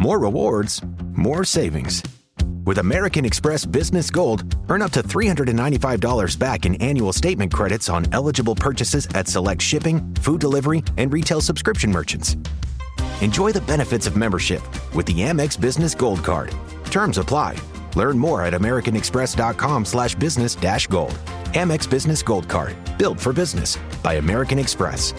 More rewards, more savings. With American Express Business Gold, earn up to $395 back in annual statement credits on eligible purchases at select shipping, food delivery, and retail subscription merchants. Enjoy the benefits of membership with the Amex Business Gold Card. Terms apply. Learn more at americanexpress.com/business-gold. Amex Business Gold Card. Built for business by American Express.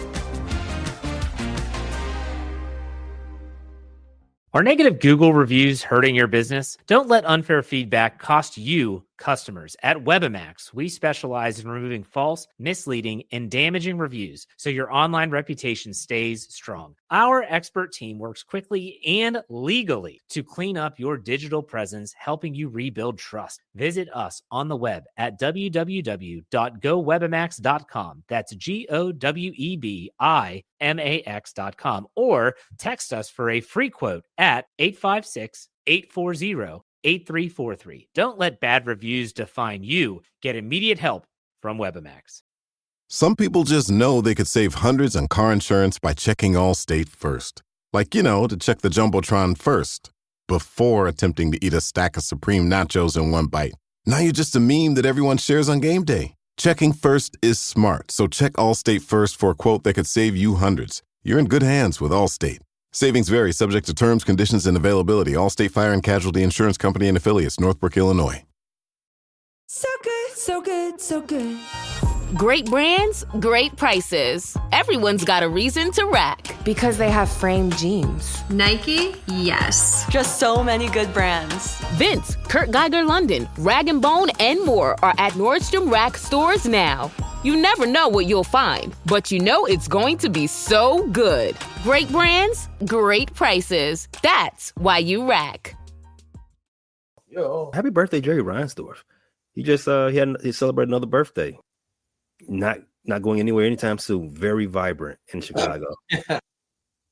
Are negative Google reviews hurting your business? Don't let unfair feedback cost you customers. At Webamax, we specialize in removing false, misleading, and damaging reviews so your online reputation stays strong. Our expert team works quickly and legally to clean up your digital presence, helping you rebuild trust. Visit us on the web at www.gowebamax.com. That's GOWEBIMAX.com, or text us for a free quote at 856-840-8343. Don't let bad reviews define you. Get immediate help from Webamax. Some people just know they could save hundreds on car insurance by checking Allstate first. Like, to check the Jumbotron first, before attempting to eat a stack of Supreme nachos in one bite. Now you're just a meme that everyone shares on game day. Checking first is smart, so check Allstate first for a quote that could save you hundreds. You're in good hands with Allstate. Savings vary, subject to terms, conditions, and availability. Allstate Fire and Casualty Insurance Company and Affiliates, Northbrook, Illinois. So good, so good, so good. Great brands, great prices. Everyone's got a reason to rack. Because they have framed jeans. Nike? Yes. Just so many good brands. Vince, Kurt Geiger London, Rag & Bone, and more are at Nordstrom Rack stores now. You never know what you'll find, but you know it's going to be so good. Great brands, great prices. That's why you rack. Yo, happy birthday, Jerry Reinsdorf. He just he celebrated another birthday. Not going anywhere anytime soon. Very vibrant in Chicago.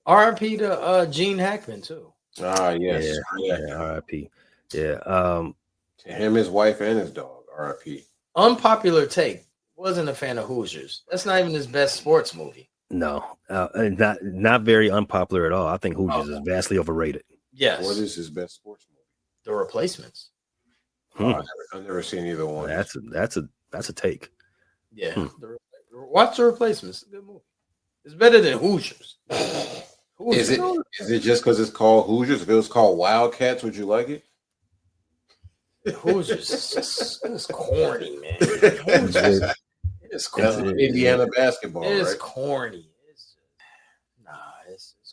R.I.P. to Gene Hackman too. Yes. Yeah, R.I.P. Yeah. To him, his wife, and his dog. R.I.P. Unpopular take. Wasn't a fan of Hoosiers. That's not even his best sports movie. No, not very unpopular at all. I think Hoosiers is vastly overrated. Yes. What is his best sports movie? The Replacements. I've never seen either one. That's a take. Yeah. Watch The Replacements. It's a good movie. It's better than Hoosiers. Is it just because it's called Hoosiers? If it was called Wildcats, would you like it? Hoosiers it's corny, man. It's corny. Indiana basketball. It's right? corny. It's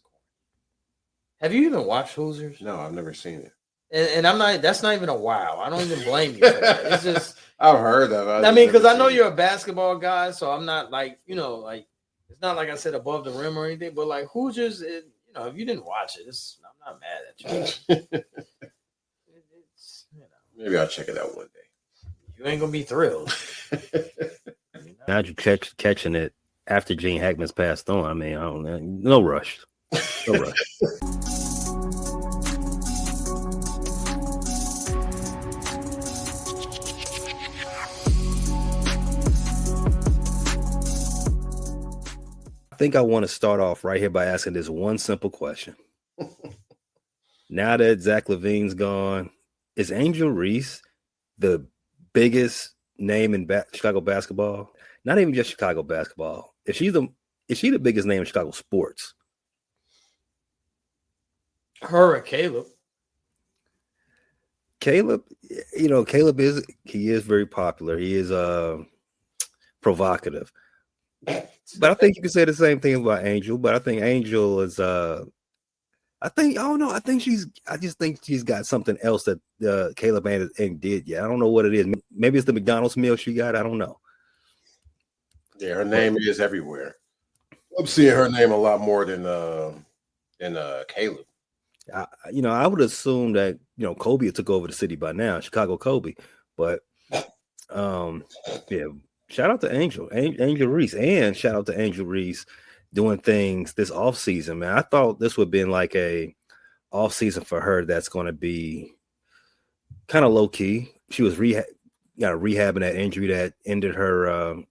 corny. Have you even watched Hoosiers? No, I've never seen it. And I'm not. That's not even a wow. I don't even blame you for that. It's just I've heard of it. I mean, because I know you're a basketball guy, so I'm not like like it's not like I said above the rim or anything. But like Hoosiers, if you didn't watch it, I'm not mad at you. Maybe I'll check it out one day. You ain't gonna be thrilled. Now you catching it after Gene Hackman's passed on. I mean, I don't know. No rush. No rush. I think I want to start off right here by asking this one simple question. Now that Zach LaVine's gone, is Angel Reese the biggest name in Chicago basketball? Not even just Chicago basketball. Is she the biggest name in Chicago sports? Her or Caleb? Caleb is very popular. He is provocative. But I think you can say the same thing about Angel. But I think Angel is I just think she's got something else that Caleb ain't did yet. I don't know what it is. Maybe it's the McDonald's meal she got. I don't know. Yeah, her name is everywhere. I'm seeing her name a lot more than Caleb. I would assume that Kobe took over the city by now, Chicago Kobe. But yeah, shout out to Angel Reese, and shout out to Angel Reese doing things this offseason, man. I thought this would have been like a offseason for her that's going to be kind of low key. She was rehabbing that injury that ended her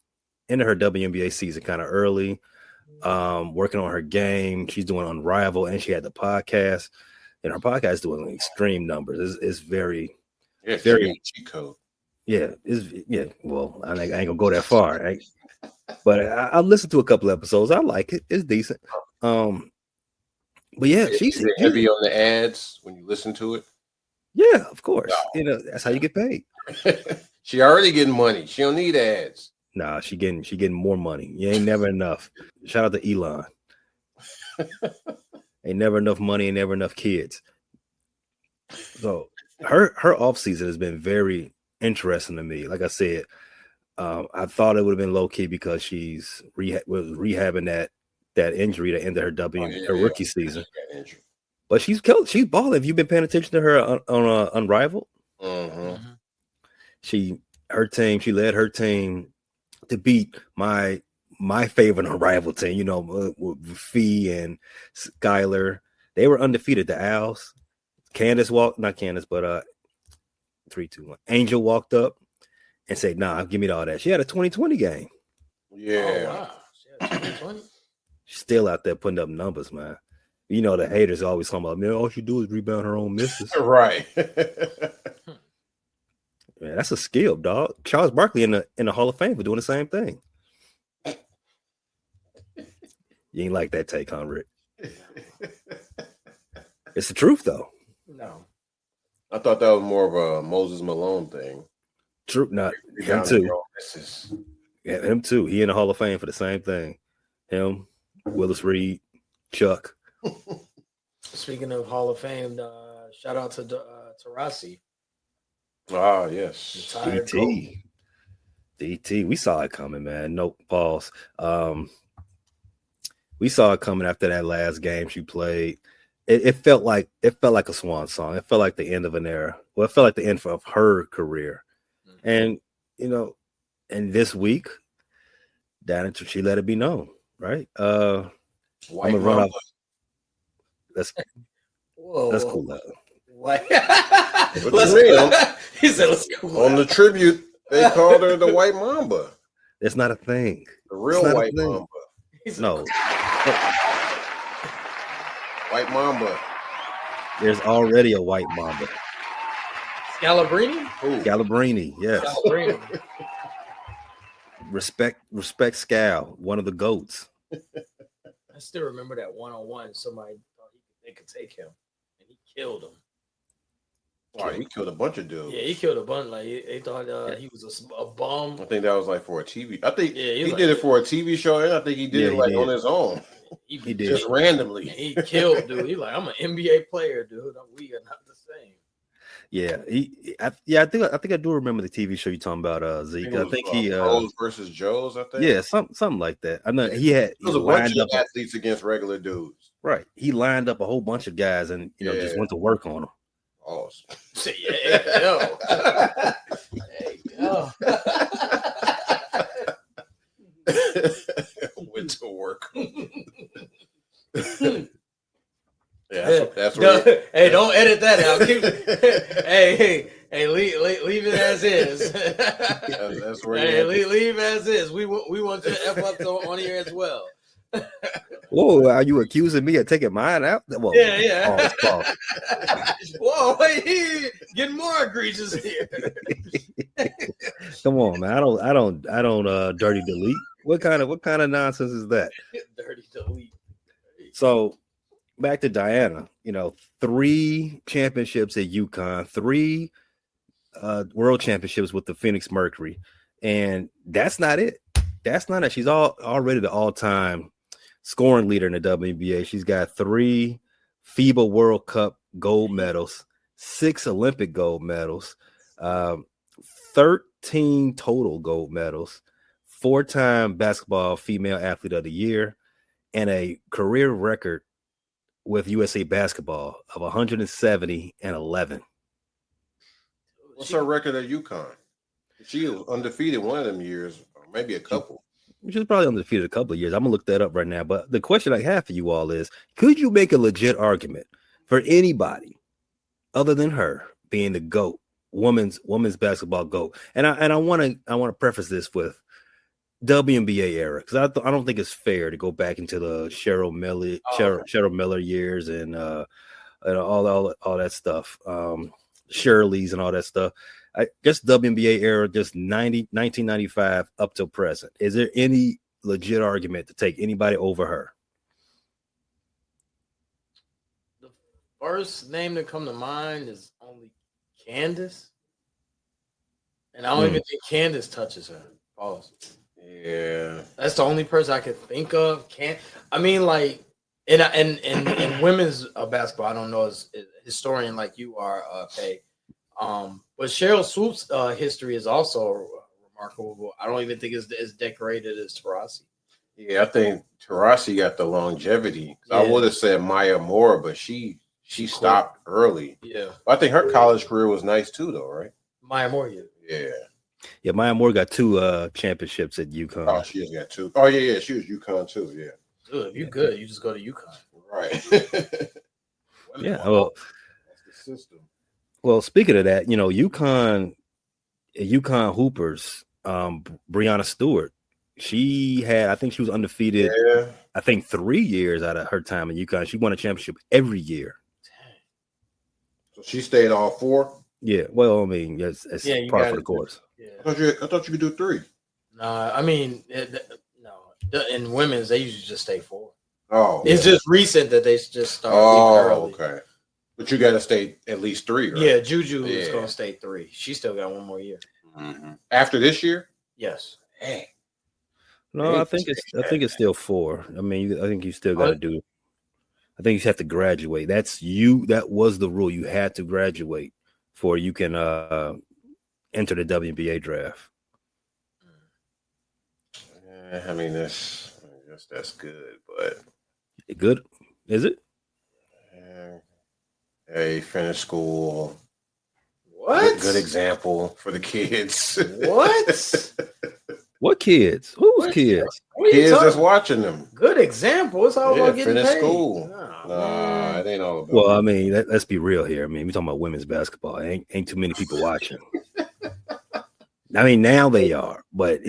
WNBA season kind of early. Working on her game. She's doing Unrivaled, and she had the podcast. and her podcast is doing extreme numbers. It's very, very cheat code. Yeah, well, I ain't gonna go that far, right? But I listened to a couple episodes. I like it. It's decent. But yeah, she's heavy on the ads when you listen to it. Yeah, of course. No. That's how you get paid. She already getting money. She don't need ads. Nah, she getting more money. You ain't never enough. Shout out to Elon. Ain't never enough money, ain't never enough kids. So her off season has been very interesting to me. Like I said, I thought it would have been low key because she's rehabbing that injury that ended her rookie season. But she's balling. Have you been paying attention to her on Unrivaled? Mm-hmm. She led her team to beat my favorite Unrivaled team. With Fee and Skylar, they were undefeated. The Owls. Not Candace, but 3, 2, 1. Angel walked up and said, "Nah, give me all that." She had a 2020 game. Yeah. Oh, wow. She had 2020. She's still out there putting up numbers, man. The haters always talking about, man, all she do is rebound her own misses. Right. Man, that's a skill, dog. Charles Barkley in the Hall of Fame for doing the same thing. You ain't like that take, huh, Rick? It's the truth, though. No. I thought that was more of a Moses Malone thing. True, not him too. Yeah, him too. He in the Hall of Fame for the same thing. Him, Willis Reed, Chuck. Speaking of Hall of Fame, shout out to Taurasi. Ah, yes. DT. We saw it coming, man. No pause. We saw it coming after that last game she played. It felt like a swan song. It felt like the end of an era. Well, it felt like the end of her career. And and this week, Diana, she let it be known, right? White I'm gonna run Mamba. off. That's cool. What? He said, "Let's go." On the tribute, they called her the White Mamba. It's not a thing. The real White Mamba. No. White Mamba. There's already a White Mamba. Scalabrini? Scalabrini, yes. Scalabrini. Respect Scal, one of the GOATs. I still remember that one-on-one. Somebody thought they could take him, and he killed him. Oh, he killed a bunch of dudes. Yeah, he killed a bunch. Like they thought he was a bum. I think that was like for a TV. I think he did it for a TV show, and I think he did it on his own. He did just randomly. He killed, dude. He's like, I'm an NBA player, dude. We are not the same. Yeah, I think I do remember the TV show you're talking about, Zeke. I think he Joes versus Joes. I think. Yeah, something like that. I know he was a bunch of athletes against regular dudes. Right, he lined up a whole bunch of guys and just went to work on them. Awesome. There you go. Went to work. That's what. Hey, don't edit that out. Hey, leave it as is. That's where. Hey, leave as is. We want you to F up on here as well. Whoa, are you accusing me of taking mine out? Whoa, yeah. Whoa, wait, getting more egregious here. Come on, man. I don't dirty delete. What kind of nonsense is that? Dirty delete. So back to Diana, 3 championships at UConn, 3 world championships with the Phoenix Mercury, and that's not it. That's not it. She's already the all-time scoring leader in the WNBA. She's got 3 FIBA World Cup gold medals, 6 Olympic gold medals, 13 total gold medals, 4-time basketball female athlete of the year, and a career record with USA Basketball of 170-11. What's her record at UConn? She was undefeated one of them years, or maybe a couple. She's probably undefeated a couple of years. I'm gonna look that up right now. But the question I have for you all is: could you make a legit argument for anybody other than her being the GOAT, women's basketball GOAT? And I want to preface this with WNBA era, because I don't think it's fair to go back into the Cheryl Miller years and and all that stuff. Shirley's and all that stuff. I guess WNBA era, just 1995 up till present. Is there any legit argument to take anybody over her? The first name that come to mind is only Candace. And I don't even think Candace touches her. Pause. Yeah. That's the only person I could think of. I mean, like, in women's basketball, I don't know as a historian like you are, Pay. But Cheryl Swoop's history is also remarkable. I don't even think it's as decorated as Taurasi. Yeah, I think Taurasi got the longevity. Yeah. I would have said Maya Moore, but she stopped early. Yeah. I think her college career was nice too, though, right? Maya Moore, yeah. Maya Moore got 2 championships at UConn. Oh, she has got 2. Oh, yeah. She was UConn too. Yeah. Dude, if you're good, you just go to UConn. Right. Yeah. Well, that's the system. Well, speaking of that, UConn Hoopers, Breanna Stewart, I think she was undefeated. Yeah. I think 3 years out of her time in UConn. She won a championship every year. So she stayed all 4? Yeah. Well, I mean, that's part for the course. Yeah. I thought you could do 3. Nah, I mean, in women's, they usually just stay 4. Oh. It's just recent that they just started early. Okay. But you got to stay at least 3, right? Yeah, Juju is going to stay 3. She still got 1 more year. Mm-hmm. After this year? Yes. Hey. No, I think it's still 4. I mean, I think you still got to do. I think you have to graduate. That was the rule. You had to graduate before you can enter the WNBA draft. I mean, I guess that's good, but good is it? Hey, finish school. What? Good example for the kids. What? What kids? Whose kids? Kids that's watching them. Good example. It's all about getting finish paid. school. Nah, it ain't all about. Well, I mean, let's be real here. I mean, we're talking about women's basketball. Ain't too many people watching. I mean, now they are, but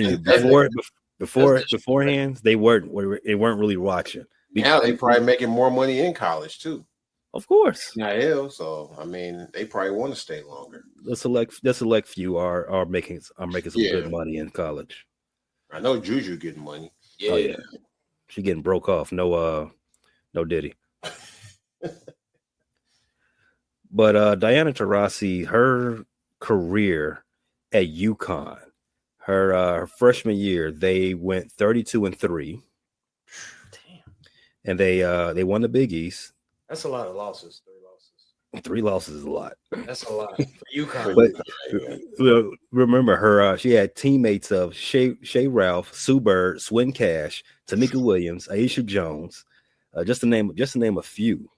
beforehand, they weren't really watching. Now they probably making more money in college too. Of course. NIL, so I mean, they probably want to stay longer. The select few are making some good money in college. I know Juju getting money. Yeah. Oh, yeah. She getting broke off. No Diddy. But Diana Taurasi, her career at UConn, her freshman year, they went 32-3. Damn. And they won the Big East. That's a lot of losses. 3 losses is a lot. That's a lot for UConn. But remember her. She had teammates of Shea Ralph, Sue Bird, Swin Cash, Tamika Williams, Aisha Jones, just to name a few.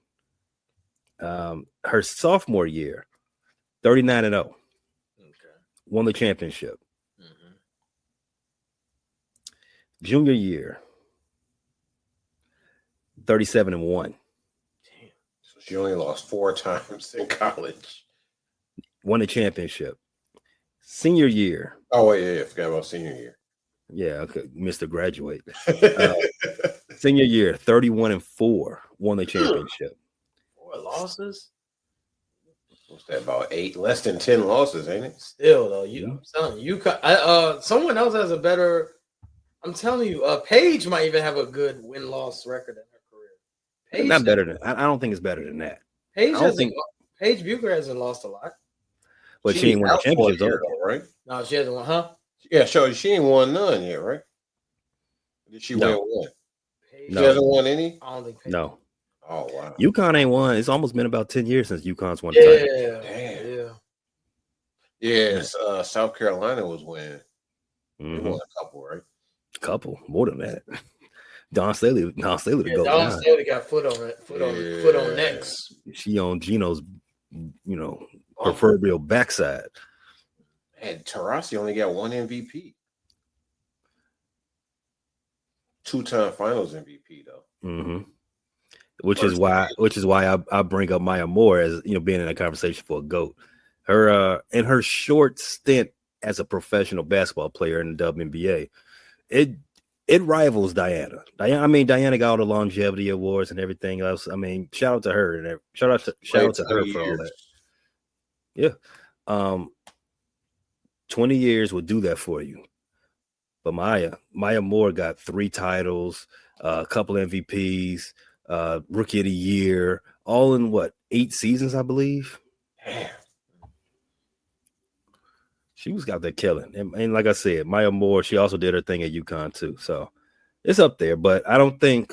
Her sophomore year, 39-0, okay, won the championship. Mm-hmm. Junior year, 37-1. She only lost 4 times in college. Won the championship. Senior year. Oh, yeah. Forgot about senior year. Yeah, okay. Mr. Graduate. Senior year, 31-4. Won the championship. 4 losses? What's that, about 8? Less than 10 losses, ain't it? Still, though. I'm telling you, someone else has a better. I'm telling you, Paige might even have a good win-loss record in her career. Paige, not better than. I don't think it's better than that. Paige Bucher hasn't lost a lot, but she ain't won a championship though, right? No, she hasn't won, huh? Yeah, sure. She ain't won none yet, right? Did she win one? She hasn't won any. I don't think. Paige. No. Oh wow. UConn ain't won. It's almost been about 10 years since UConn's won. The title. Yeah. South Carolina was winning. Mm-hmm. They won a couple, right? Couple more than that. Don Staley to go. Don Staley got foot on next. She on Gino's, proverbial backside. And Taurasi only got 1 MVP. 2-time Finals MVP though. Mm-hmm. Which is why I bring up Maya Moore as being in a conversation for a GOAT. Her in her short stint as a professional basketball player in the WNBA, it rivals Diana. Diana got all the longevity awards and everything else. I mean, shout out to her and shout out to her for all that. Yeah. 20 years will do that for you. But Maya Moore got 3 titles, a couple MVPs, Rookie of the Year, all in 8 seasons, I believe. Damn. She was out there killing. And like I said, Maya Moore, she also did her thing at UConn too. So it's up there. But I don't think,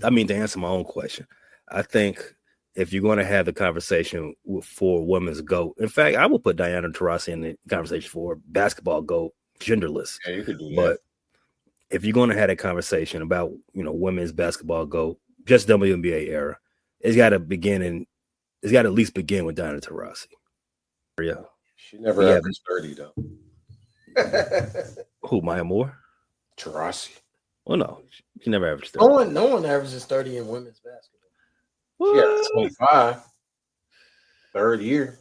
to answer my own question, I think if you're going to have the conversation for women's GOAT, in fact, I will put Diana Taurasi in the conversation for basketball GOAT, genderless. Yeah, you could do that. But if you're going to have a conversation about, women's basketball GOAT, just WNBA era, it's got to at least begin with Diana Taurasi. Yeah. She never averaged 30 though. Who, Maya Moore? Taurasi. Well, no, she never averaged 30. No one averages 30 in women's basketball. She got 25. Third year.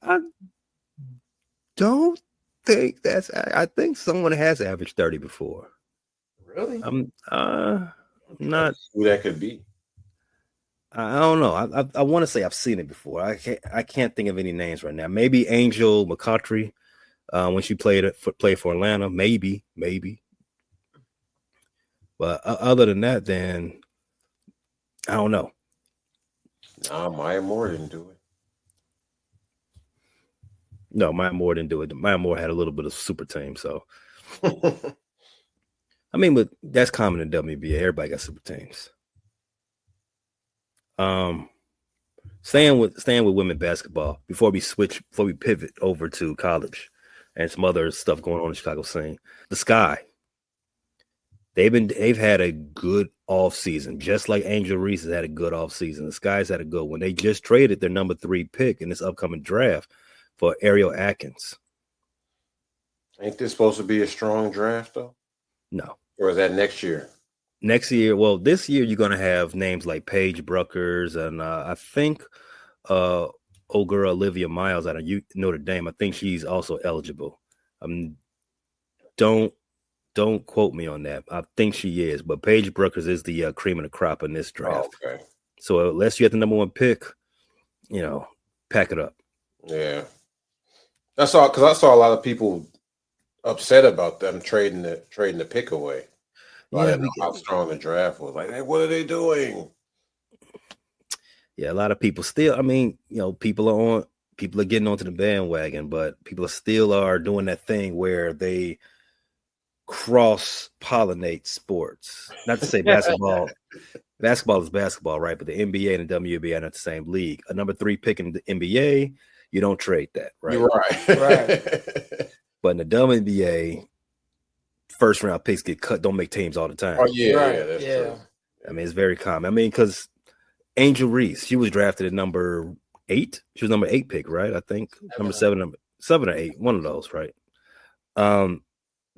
I don't think that's. I think someone has averaged 30 before. Really? I'm not who that could be. I don't know. I want to say I've seen it before. I can't think of any names right now. Maybe Angel McCoughtry when she played for Atlanta. Maybe. But other than that, then I don't know. Nah, Maya Moore didn't do it. No, Maya Moore didn't do it. Maya Moore had a little bit of super team, so. But that's common in WNBA. Everybody got super teams. Staying with women basketball before we pivot over to college and some other stuff going on in the Chicago scene. The Sky. They've had a good off season, just like Angel Reese has had a good off season. The Sky's had a good one. They just traded their number 3 pick in this upcoming draft for Ariel Atkins. Ain't this supposed to be a strong draft though? No. Or is that next year? Next year, well, this year you're going to have names like Paige Bruckers and I think old girl Olivia Miles out of Notre Dame. I think she's also eligible. Don't quote me on that. I think she is, but Paige Bruckers is the cream of the crop in this draft. Oh, okay. So unless you have the number 1 pick, pack it up. Yeah, that's all. Because I saw a lot of people upset about them trading the pick away. I didn't know how strong the draft was. Like, hey, what are they doing? Yeah, a lot of people still. People are getting onto the bandwagon, but people still are doing that thing where they cross-pollinate sports. Not to say basketball. Basketball is basketball, right? But the NBA and the WNBA are not the same league. A number 3 pick in the NBA, you don't trade that, right? You're right. But in the WNBA, first round picks get cut, don't make teams all the time. Oh, yeah, right. That's true. It's very common. Because Angel Reese, she was drafted at number 8. She was number 8 pick, right? I think number 7 or 8, one of those, right?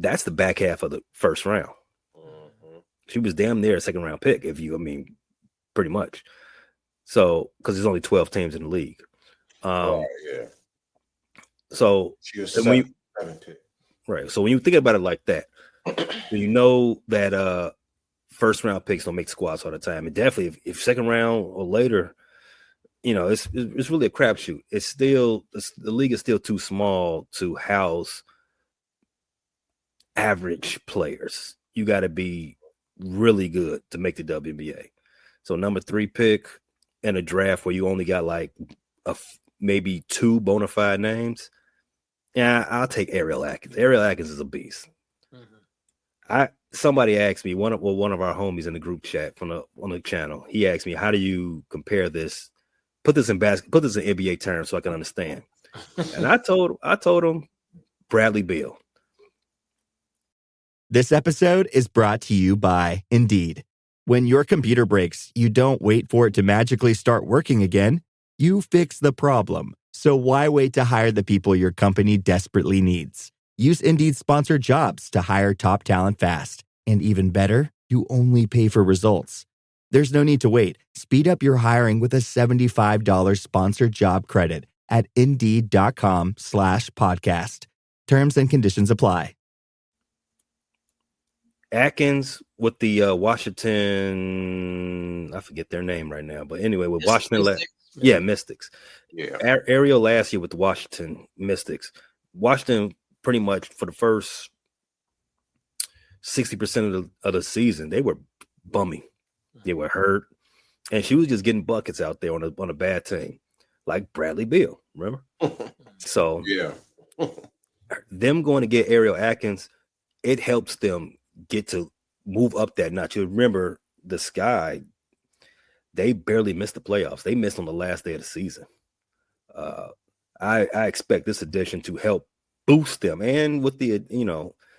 That's the back half of the first round. Mm-hmm. She was damn near a second round pick, pretty much. So, because there's only 12 teams in the league. Yeah. So, she was 7 pick. Right. So when you think about it like that, you know that first round picks don't make squads all the time. And definitely if second round or later, it's really a crapshoot. It's still the league is still too small to house average players. You got to be really good to make the WNBA. So number 3 pick in a draft where you only got like maybe 2 bona fide names. Yeah, I'll take Ariel Atkins. Ariel Atkins is a beast. Mm-hmm. Somebody asked me, one of our homies in the group chat on the channel, he asked me, how do you compare this? Put this in NBA terms so I can understand. And I told him Bradley Beal. This episode is brought to you by Indeed. When your computer breaks, you don't wait for it to magically start working again. You fix the problem. So why wait to hire the people your company desperately needs? Use Indeed's sponsored jobs to hire top talent fast. And even better, you only pay for results. There's no need to wait. Speed up your hiring with a $75 sponsored job credit at Indeed.com/podcast. Terms and conditions apply. Atkins with the Washington, I forget their name right now, but anyway, with Washington, Mystics. Yeah, Ariel last year with the Washington Mystics. Washington pretty much for the first 60% of the season, they were bummy. They were hurt, and she was just getting buckets out there on a bad team, like Bradley Beal. Remember? So yeah, them going to get Ariel Atkins, it helps them get to move up that notch. You remember the Sky, they barely missed the playoffs. They missed on the last day of the season. I expect this addition to help boost them. And with the,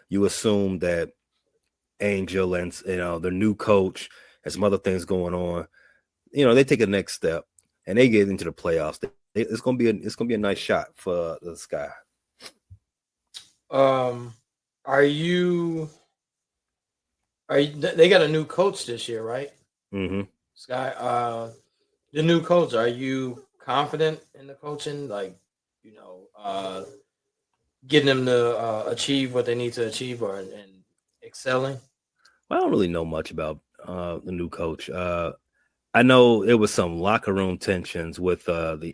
you assume that Angel and, their new coach and some other things going on, they take a next step and they get into the playoffs. It's going to be a nice shot for the Sky. They got a new coach this year, right? Mm-hmm. Sky, the new coach, are you confident in the coaching? Like, getting them to achieve what they need to achieve and excelling? Well, I don't really know much about the new coach. I know it was some locker room tensions with the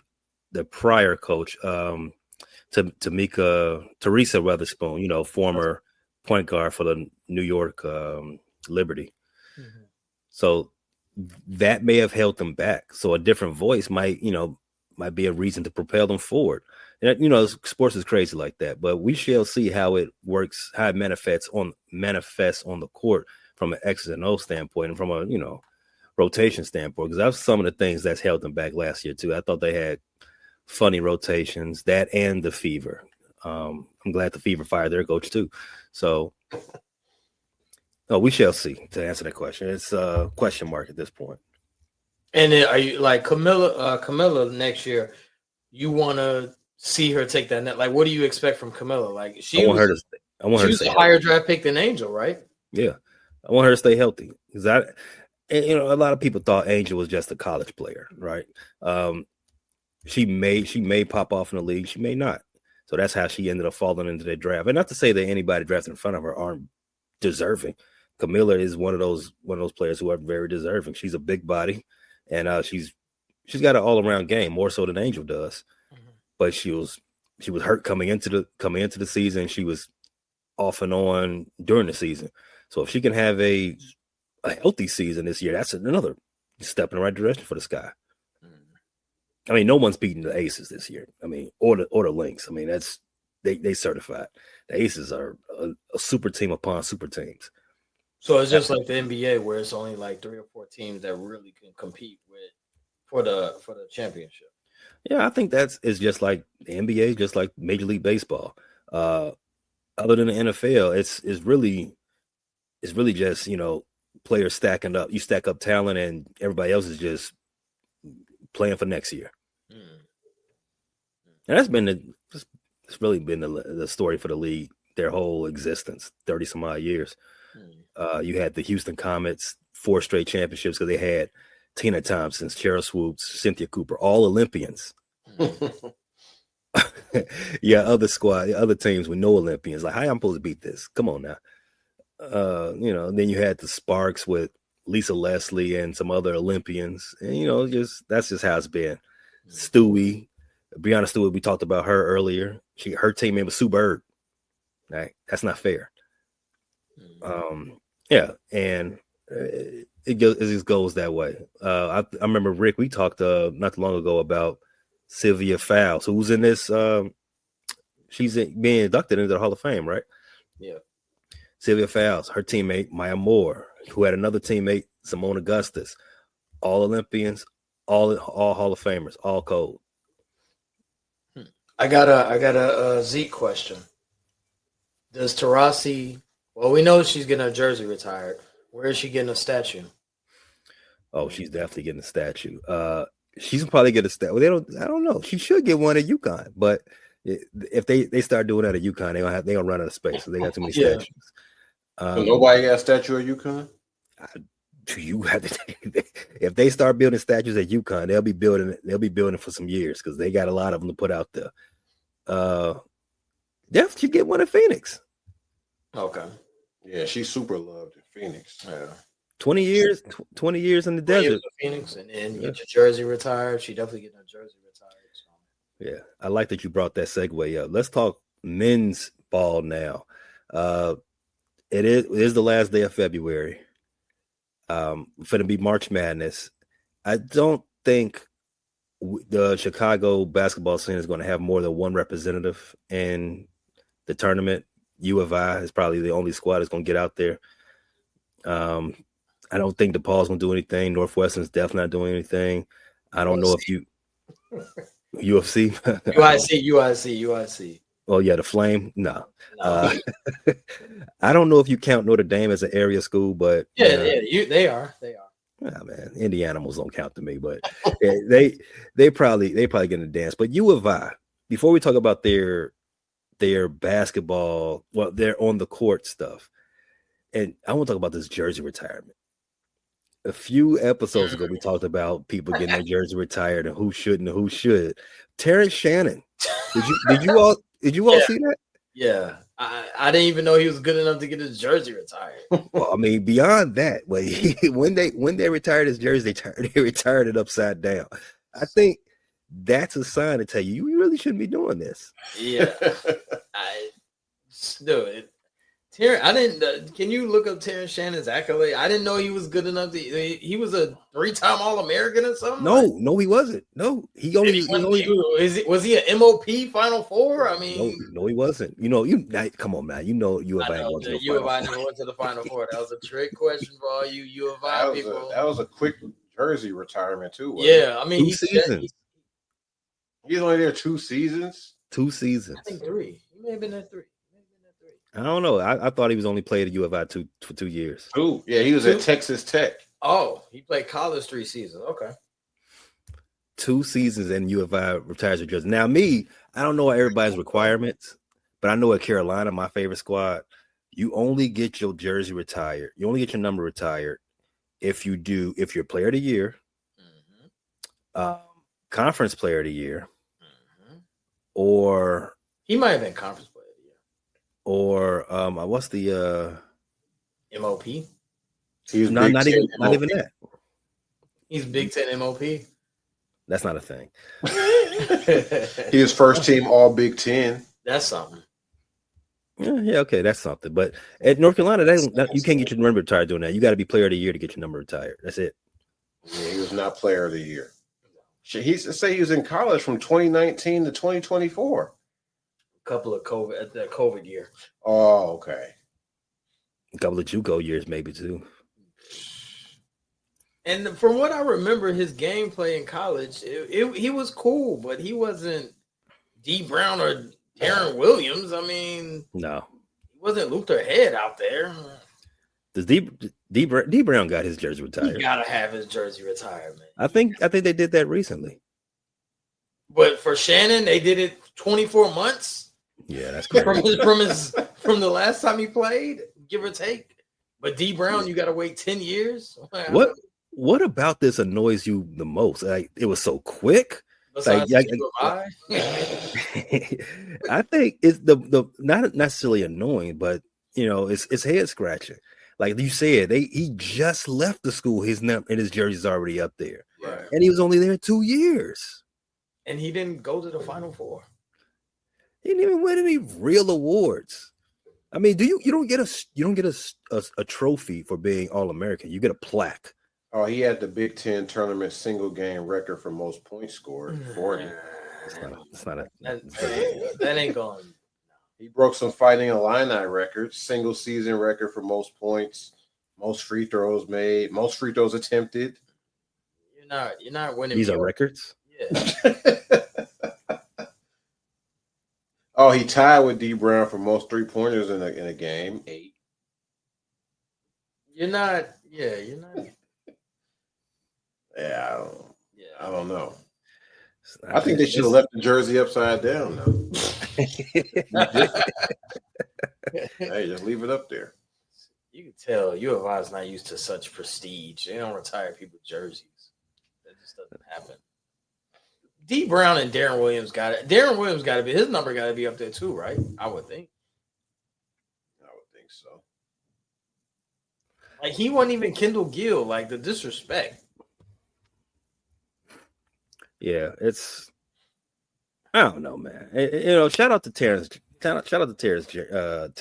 prior coach, Teresa Weatherspoon, former point guard for the New York Liberty. Mm-hmm. So that may have held them back. So a different voice might be a reason to propel them forward. And, sports is crazy like that, but we shall see how it works, how it manifests on the court from an X's and O standpoint and from a, rotation standpoint, because that's some of the things that's held them back last year too. I thought they had funny rotations, that and the Fever. I'm glad the Fever fired their coach too. So we shall see, to answer that question. It's a question mark at this point. And then are you like Camilla next year? You want to see her take that net? Like, what do you expect from Camilla? Like, she was a higher draft pick than Angel, right? Yeah, I want her to stay healthy because a lot of people thought Angel was just a college player, right? She may pop off in the league, she may not. So that's how she ended up falling into the draft. And not to say that anybody drafted in front of her aren't deserving. Camilla is one of those players who are very deserving. She's a big body, and she's got an all around game more so than Angel does. Mm-hmm. But she was hurt coming into the season. She was off and on during the season. So if she can have a healthy season this year, that's another step in the right direction for the Sky. I mean, no one's beating the Aces this year. I mean, or the Lynx. I mean, that's they certified. The Aces are a super team upon super teams. So it's just like the NBA, where it's only like 3 or 4 teams that really can compete for the championship. Yeah, I think it's just like the NBA, just like Major League Baseball. Other than the NFL, it's really just players stacking up. You stack up talent, and everybody else is just playing for next year. And that's been it's really been the story for the league their whole existence, 30 some odd years. You had the Houston Comets 4 straight championships because they had Tina Thompson, Cheryl Swoops, Cynthia Cooper, all Olympians. Yeah, other teams with no Olympians. Like, how I'm supposed to beat this? Come on now. Then you had the Sparks with Lisa Leslie and some other Olympians. And, that's just how it's been. Stewie, Breonna Stewart, we talked about her earlier. Her teammate was Sue Bird. Right? That's not fair. Yeah, and it just goes that way. I remember, Rick, we talked not too long ago about Sylvia Fowles, who's in this. She's being inducted into the Hall of Fame, right? Yeah. Sylvia Fowles, her teammate Maya Moore, who had another teammate, Simone Augustus, all Olympians, all Hall of Famers, all cold. I got a Zeke question. Does Taurasi? Well, we know she's getting her jersey retired. Where is she getting a statue? Oh, she's definitely getting a statue. She's probably get a statue. Well, I don't know. She should get one at UConn, but if they start doing that at UConn, they gonna run out of space. So they got too many statues. So nobody got a statue at UConn? You have to. If they start building statues at UConn, they'll be building for some years because they got a lot of them to put out there. Definitely get one at Phoenix. Okay. Yeah, she's super loved in Phoenix. Yeah. 20 years, 20 years in the desert. Phoenix, and then get your jersey retired. She definitely getting her jersey retired. So. Yeah, I like that you brought that segue up. Let's talk men's ball now. It is the last day of February. For to be March Madness. I don't think the Chicago basketball scene is going to have more than one representative in the tournament. U of I is probably the only squad that's going to get out there. I don't think DePaul's going to do anything. Northwestern's definitely not doing anything. I don't know if you UFC. UIC. Oh, yeah, the Flame? No. I don't know if you count Notre Dame as an area school, but they are. Yeah, man, Indianimals don't count to me, but they probably get a dance. But U of I, before we talk about their basketball, well, their on the court stuff, and I want to talk about this jersey retirement. A few episodes ago, we talked about people getting their jersey retired and who shouldn't and who should. Terrence Shannon, did you all see that? Yeah, I didn't even know he was good enough to get his jersey retired. Well, I mean, beyond that, when they retired his jersey, they retired it upside down. I think that's a sign to tell you really shouldn't be doing this. Yeah, I didn't. Can you look up Terrence Shannon's accolade? I didn't know he was good enough to. He was a 3-time All-American or something. No, he wasn't. No, was he an MOP Final Four? I mean, no, he wasn't. Come on, man. U of I never went to the Final Four. That was a trick question for all you U of I people. That was a quick jersey retirement too. Yeah, I mean, 2 seasons. He's only there 2 seasons. 2 seasons. I think 3. He may have been there 3. I don't know. I thought he was only played at U of I for 2 years. 2. Yeah, he was at Texas Tech. Oh, he played college 3 seasons. Okay. 2 seasons and U of I retires your jersey. Now, I don't know everybody's requirements, but I know at Carolina, my favorite squad, you only get your jersey retired. You only get your number retired if you're player of the year, conference player of the year, or he might have been conference player. Or what's the MOP? He's not even that. He's Big Ten MOP. That's not a thing. He was first team All Big Ten. That's something. Yeah, okay, that's something. But at North Carolina, you can't get your number retired doing that. You got to be player of the year to get your number retired. That's it. Yeah, he was not player of the year. He was in college from 2019 to 2024. Couple of COVID year. Oh, okay. A couple of JUCO years, maybe too. And from what I remember, his gameplay in college, he was cool, but he wasn't D Brown or Darren Williams. I mean, no, he wasn't Luther Head out there. Does D Brown got his jersey retired? He gotta have his jersey retired, man. I think they did that recently. But for Shannon, they did it 24 months. Yeah, that's crazy. from the last time he played, give or take. But D Brown, you got to wait 10 years. What about this annoys you the most? Like, it was so quick. Besides I think it's the not necessarily annoying, but it's head scratching. Like you said, he just left the school. His jersey's already up there, right. And he was only there 2 years, and he didn't go to the Final Four. He didn't even win any real awards. I mean, you don't get a trophy for being All-American. You get a plaque. Oh, he had the Big Ten tournament single game record for most points scored, 40. That ain't going. He broke some Fighting Illini records, single season record for most points, most free throws made, most free throws attempted. You're not winning. These are records? Yeah. Oh, he tied with D Brown for most 3-pointers in a game, 8. You're not. Yeah, I don't know. I think they should have left the jersey upside down though. Hey, just leave it up there. You can tell U of I is not used to such prestige. They don't retire people's jerseys. That just doesn't happen. D Brown and Darren Williams got it. Darren Williams got to be his number. Got to be up there too, right? I would think so. Like he wasn't even Kendall Gill. Like the disrespect. Yeah, it's I don't know, man. Shout out to Terrence. Shout out to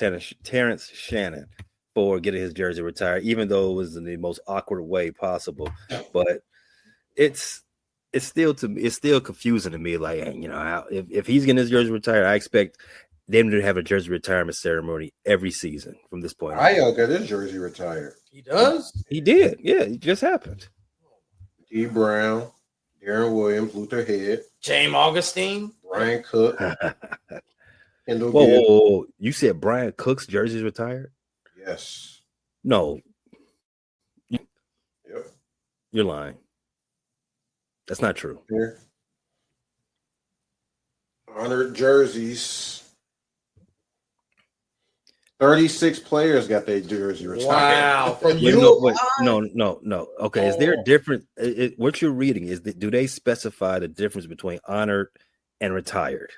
Terrence Shannon for getting his jersey retired, even though it was in the most awkward way possible. But it's still confusing to me. Like, if he's getting his jersey retired, I expect them to have a jersey retirement ceremony every season from this point on. Ayo got his jersey retired. He does? He did. Yeah, it just happened. D. Brown, Darren Williams, Luther Head, James Augustine, Brian Cook, Kendall Whoa, Gill. whoa, whoa. You said Brian Cook's jersey's retired? Yes. No. Yep. You're lying. That's not true. Here. Honored jerseys. 36 players got their jersey retired. Wow. From you? No. Okay, is there a difference? What you're reading do they specify the difference between honored and retired?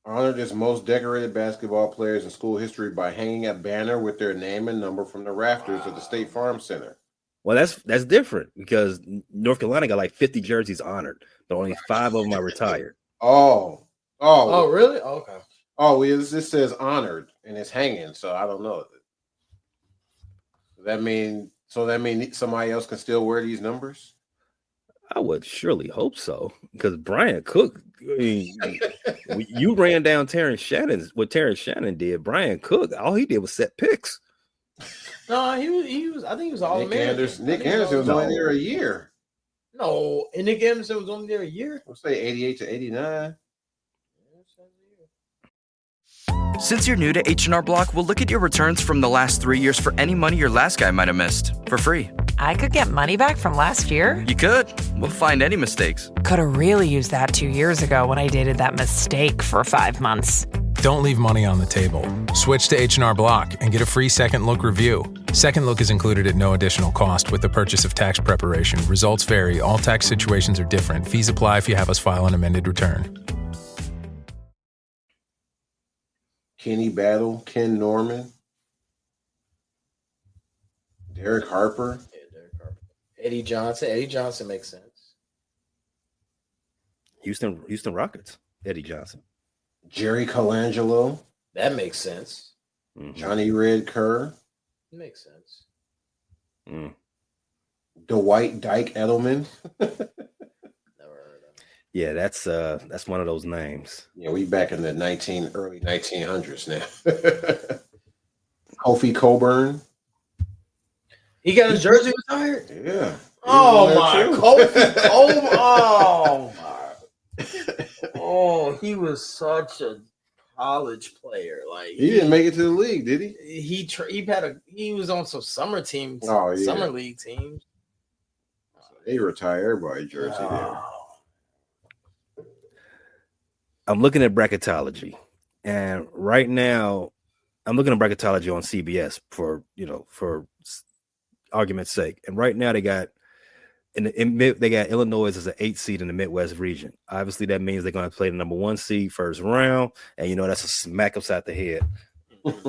Honored as most decorated basketball players in school history by hanging a banner with their name and number from the rafters of the State Farm Center. Well, that's different because North Carolina got like 50 jerseys honored, but only 5 of them are retired. Oh, really? Okay. Oh, it says honored and it's hanging, so I don't know. Does that mean somebody else can still wear these numbers? I would surely hope so, because Brian Cook, you ran down Terrence Shannon. What Terrence Shannon did, Brian Cook, all he did was set picks. No, he was. I think he was all American. Nick Anderson was only there a year. No, and Nick Anderson was only there a year. Let's say 88 to 89. Since you're new to H&R Block, we'll look at your returns from the last 3 years for any money your last guy might have missed for free. I could get money back from last year? You could. We'll find any mistakes. Could have really used that 2 years ago when I dated that mistake for 5 months. Don't leave money on the table. Switch to H&R Block and get a free Second Look review. Second Look is included at no additional cost with the purchase of tax preparation. Results vary. All tax situations are different. Fees apply if you have us file an amended return. Kenny Battle, Ken Norman, Derek Harper. Yeah, Derek Harper. Eddie Johnson. Eddie Johnson makes sense. Houston Rockets. Eddie Johnson. Jerry Colangelo. That makes sense. Mm-hmm. Johnny Red Kerr. Makes sense. Dwight Dyke Edelman. Yeah, that's one of those names. Yeah, we back in the early 1900s now. Kofi Coburn. He got his jersey retired? Yeah. Oh my, Kofi Coburn. Oh, he was such a college player. Like he didn't make it to the league, did he? He was on some summer teams. Oh, yeah. Summer league teams. So they retire everybody's jersey there. I'm looking at bracketology, and right now I'm looking at bracketology on CBS for argument's sake. And right now they got Illinois as an 8th seed in the Midwest region. Obviously, that means they're going to play the number 1 seed first round, and that's a smack upside the head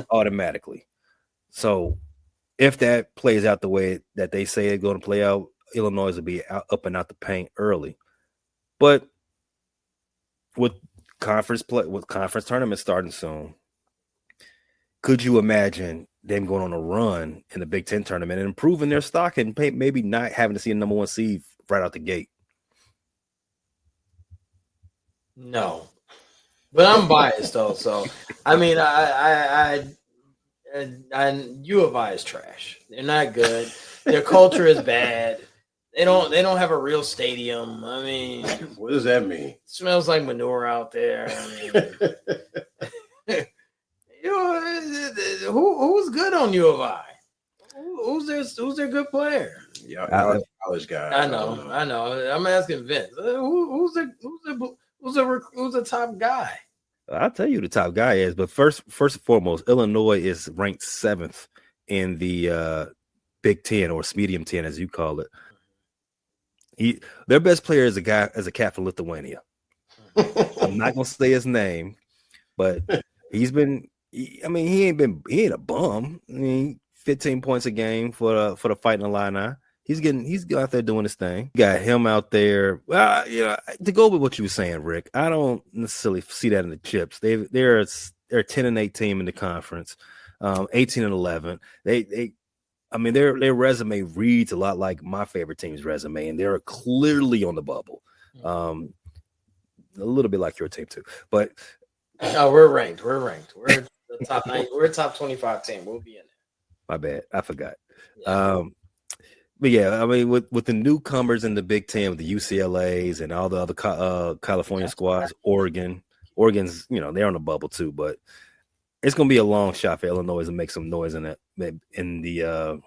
automatically. So if that plays out the way that they say it's going to play out, Illinois will be up and out the paint early. But with conference tournament starting soon, could you imagine them going on a run in the Big Ten tournament and improving their stock and maybe not having to see a number 1 seed right out the gate? No, but I'm biased though. So I mean, I U of I is trash. They're not good. Their culture is bad. They don't have a real stadium. I mean, what does that mean? Smells like manure out there. I mean, who's good on U of I? Who's their good player? Yeah, college guy. I know. I'm asking Vince. Who's the top guy? I'll tell you who the top guy is, but first and foremost, Illinois is ranked 7th in the Big Ten, or Medium 10 as you call it. Their best player is a cat from Lithuania. I'm not gonna say his name, but he's been I mean, he ain't a bum. I mean, 15 points a game for the Fighting Illini. He's out there doing his thing. Got him out there. To go with what you were saying, Rick, I don't necessarily see that in the chips. They're a 10-8 team in the conference, 18-11. Their resume reads a lot like my favorite team's resume, and they're clearly on the bubble. A little bit like your team too, but we're ranked. We're the top 9. We're a top 25 team. We'll be in there. My bad, I forgot. Yeah. But yeah, I mean, with the newcomers in the Big Ten, with the UCLA's and all the other California squads, Oregon's, they're on the bubble too. But it's going to be a long shot for Illinois to make some noise in the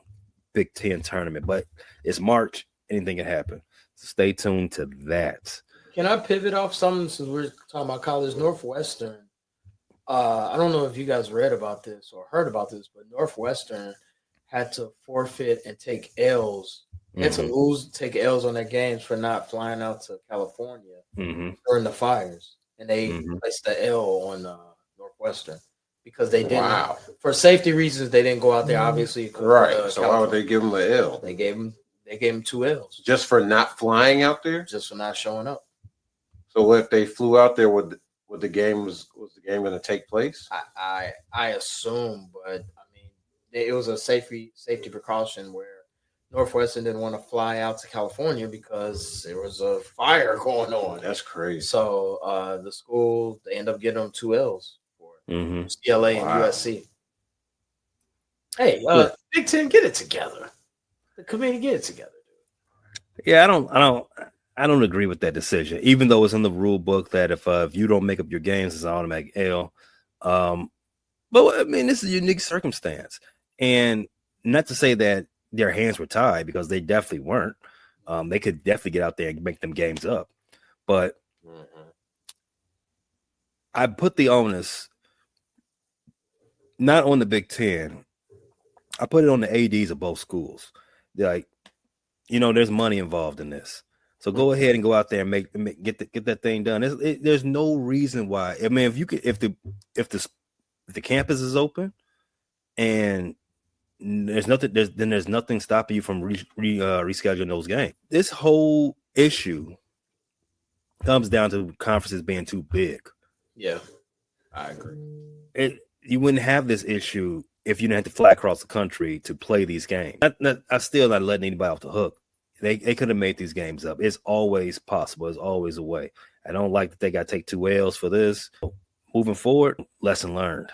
Big Ten tournament. But it's March; anything can happen. So stay tuned to that. Can I pivot off something since we're talking about college? Northwestern. I don't know if you guys read about this or heard about this, but Northwestern had to forfeit and take L's. They had to take L's on their games for not flying out to California during the fires. And they placed the L on Northwestern because they didn't. For safety reasons, they didn't go out there, obviously. Right. So why would they give them an L? They gave him 2 L's. Just for not flying out there? Just for not showing up. So if they flew out there, was the game going to take place? I assume, but it was a safety precaution where Northwestern didn't want to fly out to California because there was a fire going on. That's crazy. So the school, they end up getting them 2 L's for UCLA and USC. Hey, Big Ten, get it together. The committee, get it together. Yeah, I don't agree with that decision, even though it's in the rule book that if you don't make up your games, it's an automatic L. But I mean, this is a unique circumstance. And not to say that their hands were tied, because they definitely weren't. They could definitely get out there and make them games up. But I put the onus not on the Big Ten. I put it on the ADs of both schools. They're like, there's money involved in this. So go ahead and go out there and get that thing done. There's no reason why. I mean, if the campus is open and there's nothing stopping you from rescheduling those games. This whole issue comes down to conferences being too big. Yeah, I agree. You wouldn't have this issue if you didn't have to fly across the country to play these games. I'm still not letting anybody off the hook. They could have made these games up. It's always possible. It's always a way. I don't like that they got to take 2 L's for this. Moving forward, lesson learned.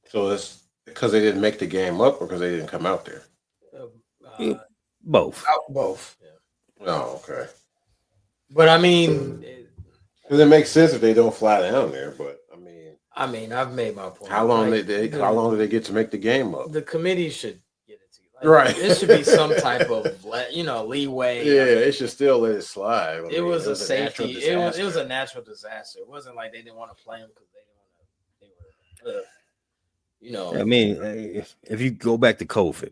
So it's because they didn't make the game up or because they didn't come out there? Both. Both. Yeah. Oh, okay. But I mean, it makes sense if they don't fly down there. But I mean, I've made my point. How long did they get to make the game up? The committee should get it together. Right. There should be some type of leeway. Yeah, it should still let it slide. It was a safety. It was a natural disaster. It wasn't like they didn't want to play them because they were. I mean, if you go back to COVID,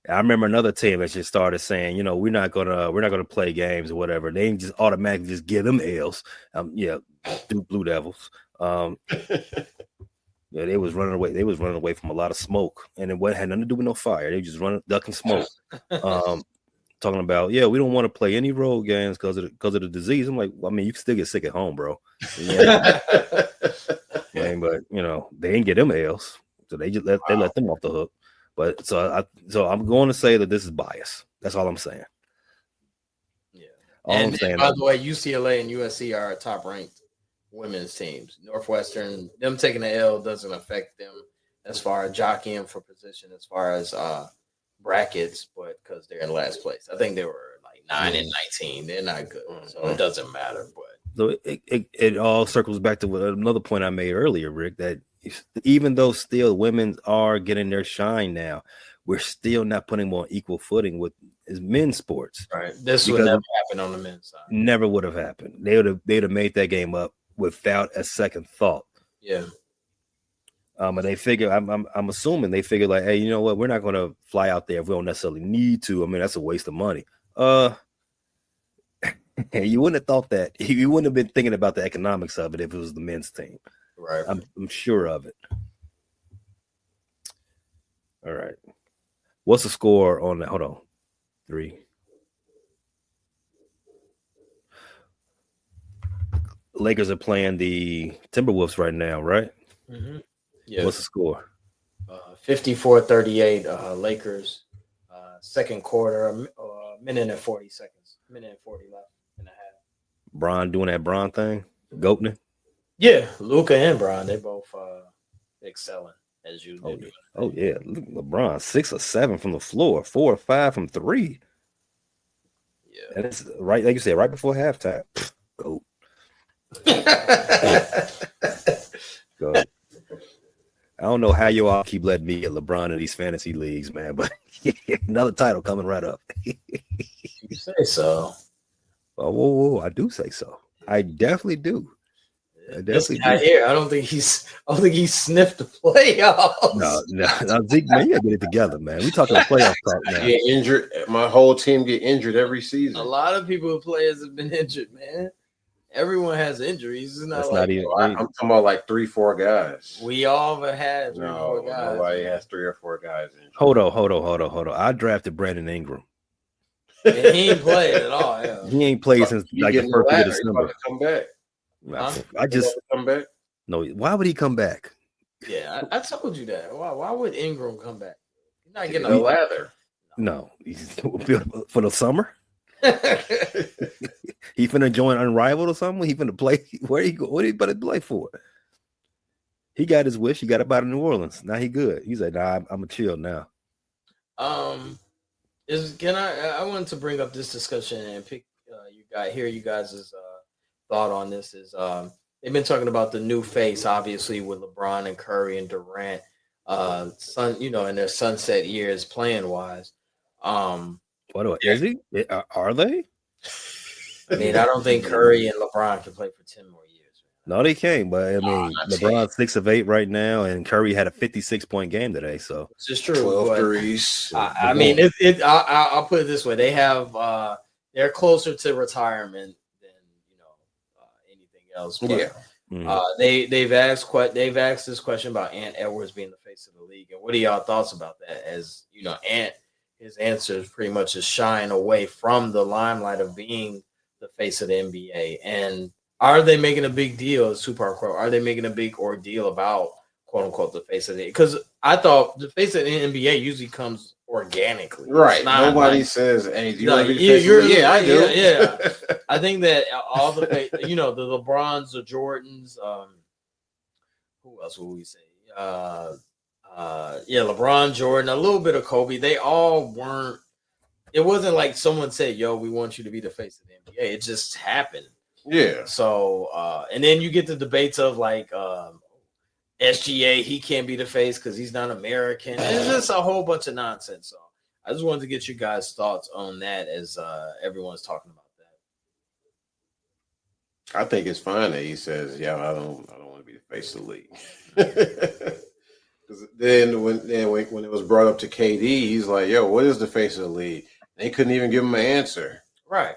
I remember another team that just started saying, we're not gonna play games or whatever. They just automatically just give them L's. Blue Devils. They was running away. They was running away from a lot of smoke, and it had nothing to do with no fire. They just ducking smoke. Talking about, we don't want to play any road games because of the disease. I'm like, you can still get sick at home, bro. But they didn't get them L's. So they just let them off the hook. But so I'm going to say that this is bias. That's all I'm saying. Yeah. By the way, UCLA and USC are top ranked women's teams. Northwestern, them taking the L doesn't affect them as far as jockeying for position, as far as brackets, but because they're in last place. I think they were like 9 and 19. They're not good, so it doesn't matter. But so it all circles back to another point I made earlier, Rick, that even though still women are getting their shine now, we're still not putting them on equal footing with men's sports. Right. This would never happen on the men's side. Never would have happened. They'd have made that game up without a second thought. Yeah. And they figure, I'm assuming they figure like, hey, you know what? We're not going to fly out there if we don't necessarily need to. I mean, that's a waste of money. And you wouldn't have thought that. You wouldn't have been thinking about the economics of it if it was the men's team. Right. I'm sure of it. All right. What's the score on that? Hold on. 3. Lakers are playing the Timberwolves right now, right? Mm-hmm. Yeah. What's the score? 54-38 Lakers. Second quarter, minute and 40 seconds. Minute and 40 left and a half. Bron doing that Bron thing? Goatning? Yeah. Luka and Bron, they both excelling as usual. Oh, yeah. Look, LeBron, 6 or 7 from the floor, 4 or 5 from 3. Yeah. And it's right, like you said, right before halftime. Goat. Goat. I don't know how you all keep letting me get LeBron in these fantasy leagues, man, but another title coming right up. You say so. Oh, whoa, I do say so. I definitely do. I definitely do. Here. I don't think he's sniffed the playoffs. No, Zeke, man, you gotta get it together, man. We talking playoff talk now. Get injured. My whole team get injured every season. A lot of players have been injured, man. Everyone has injuries. It's not not even. I'm talking about like 3-4 guys. We all have had 3-4 guys. Nobody has 3 or 4 guys injured. Hold on. I drafted Brandon Ingram. And he ain't played at all. Yeah. He ain't played since like the first week of December. Come back. I just come back. No, why would he come back? Yeah, I told you that. Why would Ingram come back? He's not getting a lather. No, he's for the summer. He finna join Unrivaled or something. He finna play. Where he go? What he better play for? He got his wish. He got up out of New Orleans. Now he good. He's like, nah, I'm a chill now. I wanted to bring up this discussion and pick you guys' thought on this. Is they've been talking about the new face, obviously with LeBron and Curry and Durant, in their sunset years playing wise. Is he? Are they? I mean, I don't think Curry and LeBron can play for 10 more years. No, they can't. But I mean, LeBron's 6 of 8 right now, and Curry had a 56-point game today. So this is true. 12 threes. I mean, I'll put it this way: they have they're closer to retirement than anything else. But, they've asked this question about Ant Edwards being the face of the league, and what are y'all thoughts about that? As you know, his answer is pretty much is shying away from the limelight of being the face of the NBA. And are they making a big deal, super quote? Are they making a big ordeal about quote unquote the face of the? Because I thought the face of the NBA usually comes organically, right? Nobody says, "Hey, do you want to be the face?" Yeah, I do. Yeah. I think that all the the LeBrons, the Jordans, who else would we say? LeBron, Jordan, a little bit of Kobe. They all weren't. It wasn't like someone said, "Yo, we want you to be the face of the NBA." It just happened. Yeah. So, and then you get the debates of like SGA. He can't be the face because he's not American. It's just a whole bunch of nonsense. So, I just wanted to get you guys' thoughts on that as everyone's talking about that. I think it's fine that he says, "Yeah, I don't want to be the face of the league." Then when it was brought up to KD, he's like, "Yo, what is the face of the league?" They couldn't even give him an answer. Right.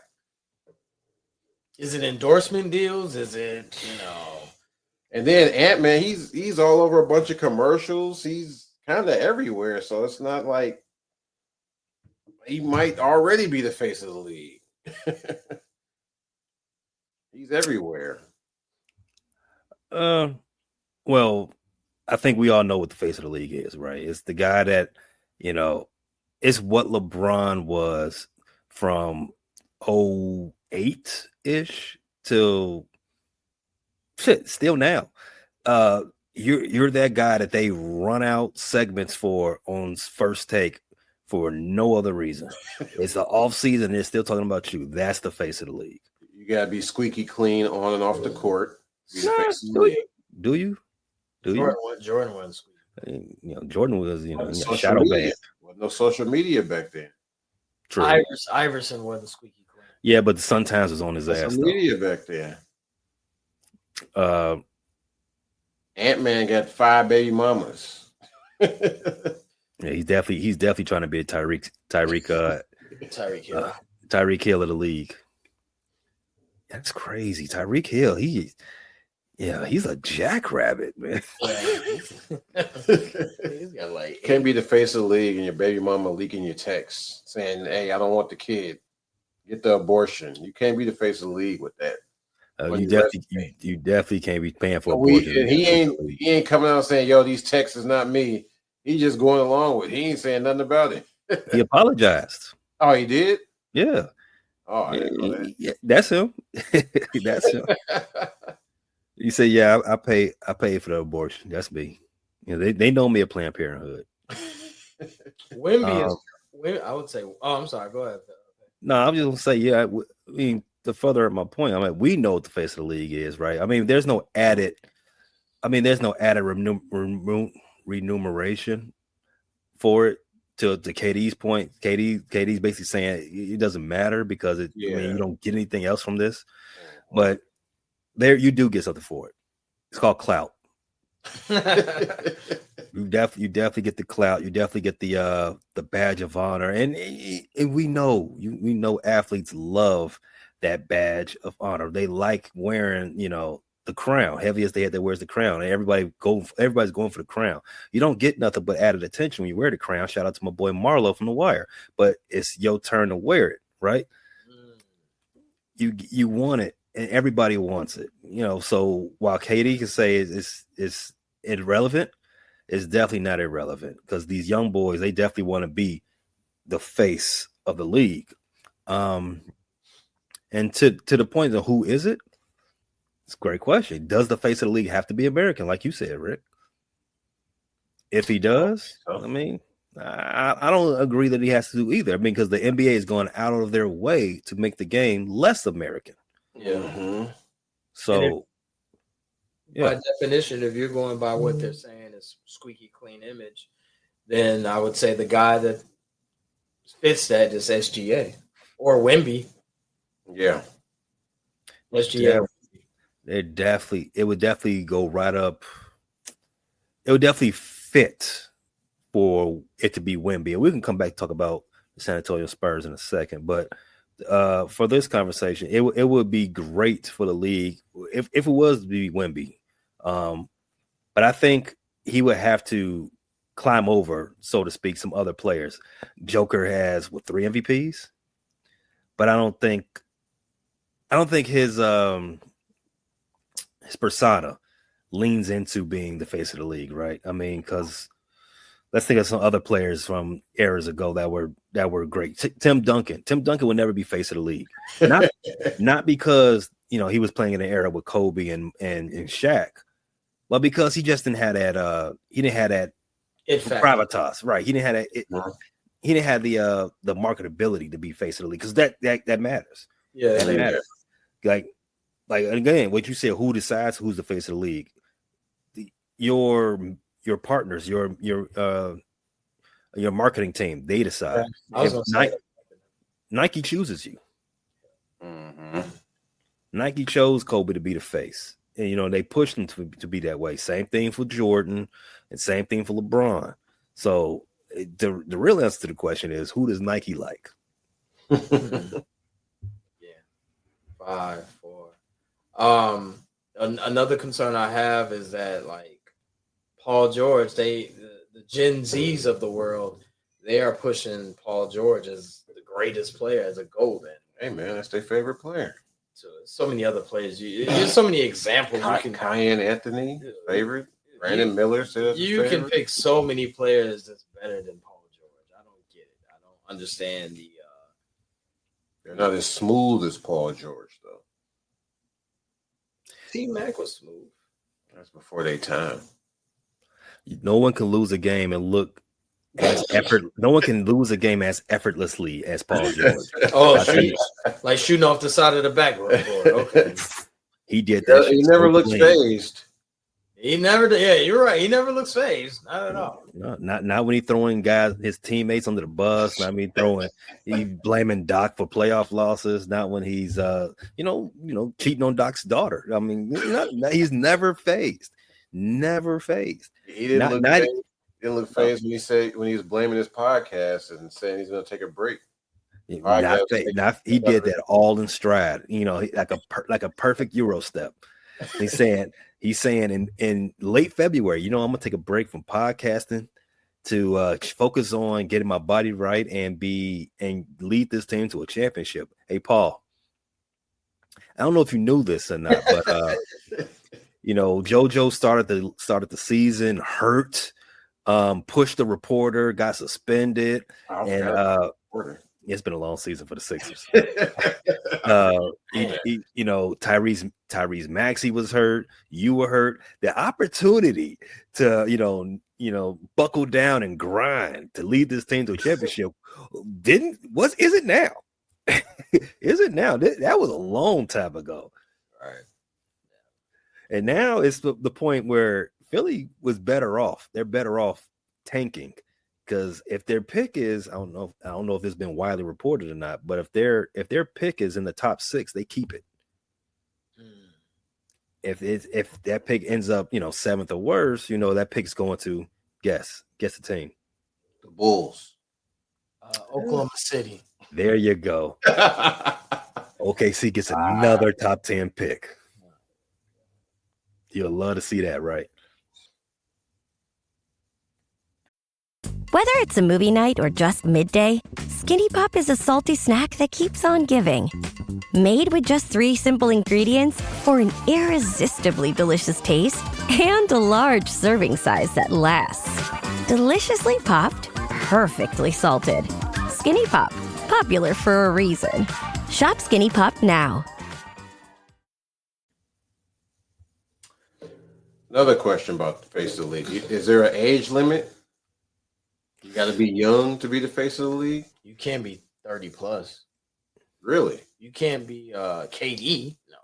Is it endorsement deals? Is it, And then Ant-Man, he's all over a bunch of commercials. He's kind of everywhere, so it's not like he might already be the face of the league. He's everywhere. Well, I think we all know what the face of the league is, right? It's the guy that, it's what LeBron was from 08-ish till still now. You're that guy that they run out segments for on First Take for no other reason. It's the offseason, they're still talking about you. That's the face of the league. You gotta be squeaky clean on and off the court. Do you? Jordan was squeaky. Jordan was, shadow banned. No social media back then. True. Iverson wasn't squeaky clean. Yeah, but the Sun-Times was on his ass. Social media back then. Ant-Man got 5 baby mamas. Yeah, he's definitely trying to be a Tyreek Hill of the league. That's crazy. Tyreek Hill, he's a jackrabbit, man. He's got like Can't be the face of the league and your baby mama leaking your texts saying, "Hey, I don't want the kid. Get the abortion." You can't be the face of the league with that. You definitely can't be paying for abortion. He ain't coming out saying, "Yo, these texts is not me." He just going along with it. He ain't saying nothing about it. He apologized. Oh, he did? Yeah. Oh, I didn't know that. Yeah, that's him. That's him. You say, "Yeah, I pay for the abortion." That's me. You know, they know me at Planned Parenthood. Wemby is. I would say. Oh, I'm sorry. Go ahead. No, I'm just gonna say, yeah. I mean, to further my point, I mean, we know what the face of the league is, right? I mean, there's no added remuneration for it. To KD's point, KD's basically saying it doesn't matter because I mean, you don't get anything else from this. But there, you do get something for it. It's called clout. You definitely get the clout. You definitely get the badge of honor, and we know athletes love that badge of honor. They like wearing, the crown. Heaviest they had that wears the crown, and everybody's going for the crown. You don't get nothing but added attention when you wear the crown. Shout out to my boy Marlo from The Wire. But it's your turn to wear it, right? You want it, and everybody wants it. So while KD can say it's irrelevant, it's definitely not irrelevant because these young boys, they definitely want to be the face of the league. And to the point of who is it? It's a great question. Does the face of the league have to be American, like you said, Rick? If he does, I mean, I don't agree that he has to do either. I mean, because the NBA is going out of their way to make the game less American. Yeah. Mm-hmm. So, by definition, if you're going by what they're saying is squeaky clean image, then I would say the guy that fits that is SGA or Wemby. Yeah. SGA. It would definitely go right up. It would definitely fit for it to be Wemby. And we can come back and talk about the San Antonio Spurs in a second. But for this conversation, it would be great for the league if it was to be Wemby. But I think he would have to climb over, so to speak, some other players. Joker has 3 MVPs, but I don't think his persona leans into being the face of the league, right? I mean, because let's think of some other players from eras ago that were great. Tim Duncan would never be face of the league, not because he was playing in an era with Kobe and Shaq, but because he just didn't have that. He didn't have that gravitas, right? He didn't have that. He didn't have the marketability to be face of the league because that matters. Yeah, that matters. Like again, what you said, who decides who's the face of the league? Your partners, your marketing team, they decide. Nike chooses you. Mm-hmm. Nike chose Kobe to be the face, and they pushed him to be that way. Same thing for Jordan, and same thing for LeBron. So the real answer to the question is, who does Nike like? 5, 4. Another concern I have is that like Paul George, the Gen Zs of the world, they are pushing Paul George as the greatest player, as a golden. Hey man, that's their favorite player. So many other players. There's so many examples. Cayenne Anthony, favorite. Brandon Miller says you can pick so many players that's better than Paul George. I don't get it. I don't understand the. They're not as smooth as Paul George, though. T-Mac was smooth. That's before their time. No one can lose a game and look as effort. No one can lose a game as effortlessly as Paul George. Like shooting off the side of the backboard. Okay. He did that. He never looks phased. He never did. Yeah, you're right. He never looks phased. Not at all. No, not when he's throwing his teammates under the bus. Not when he's blaming Doc for playoff losses. Not when he's cheating on Doc's daughter. I mean, he's never phased. Never phased. He didn't look phased when he was blaming his podcast and saying he's going to take a break. He did that all in stride. Like a perfect Euro step. He's saying in late February, I'm gonna take a break from podcasting to focus on getting my body right and lead this team to a championship. Hey, Paul, I don't know if you knew this or not, but JoJo started the season hurt, pushed the reporter, got suspended, and it's been a long season for the Sixers. Tyrese Maxey was hurt. You were hurt. The opportunity to buckle down and grind to lead this team to a championship is it now? Is it now? That was a long time ago. Right. And now it's the point where Philly was better off. They're better off tanking. Because if their pick is, I don't know if it's been widely reported or not, but if their pick is in the top 6, they keep it. If that pick ends up, 7th or worse, that pick's going to guess the team. The Bulls. Oklahoma City. There you go. OKC gets another top 10 pick. You'll love to see that, right? Whether it's a movie night or just midday, Skinny Pop is a salty snack that keeps on giving. Made with just 3 simple ingredients for an irresistibly delicious taste and a large serving size that lasts. Deliciously popped, perfectly salted. Skinny Pop, popular for a reason. Shop Skinny Pop now. Another question about the face of the league. Is there an age limit? You got to be young to be the face of the league? You can't be 30 plus. Really? You can't be KD. No.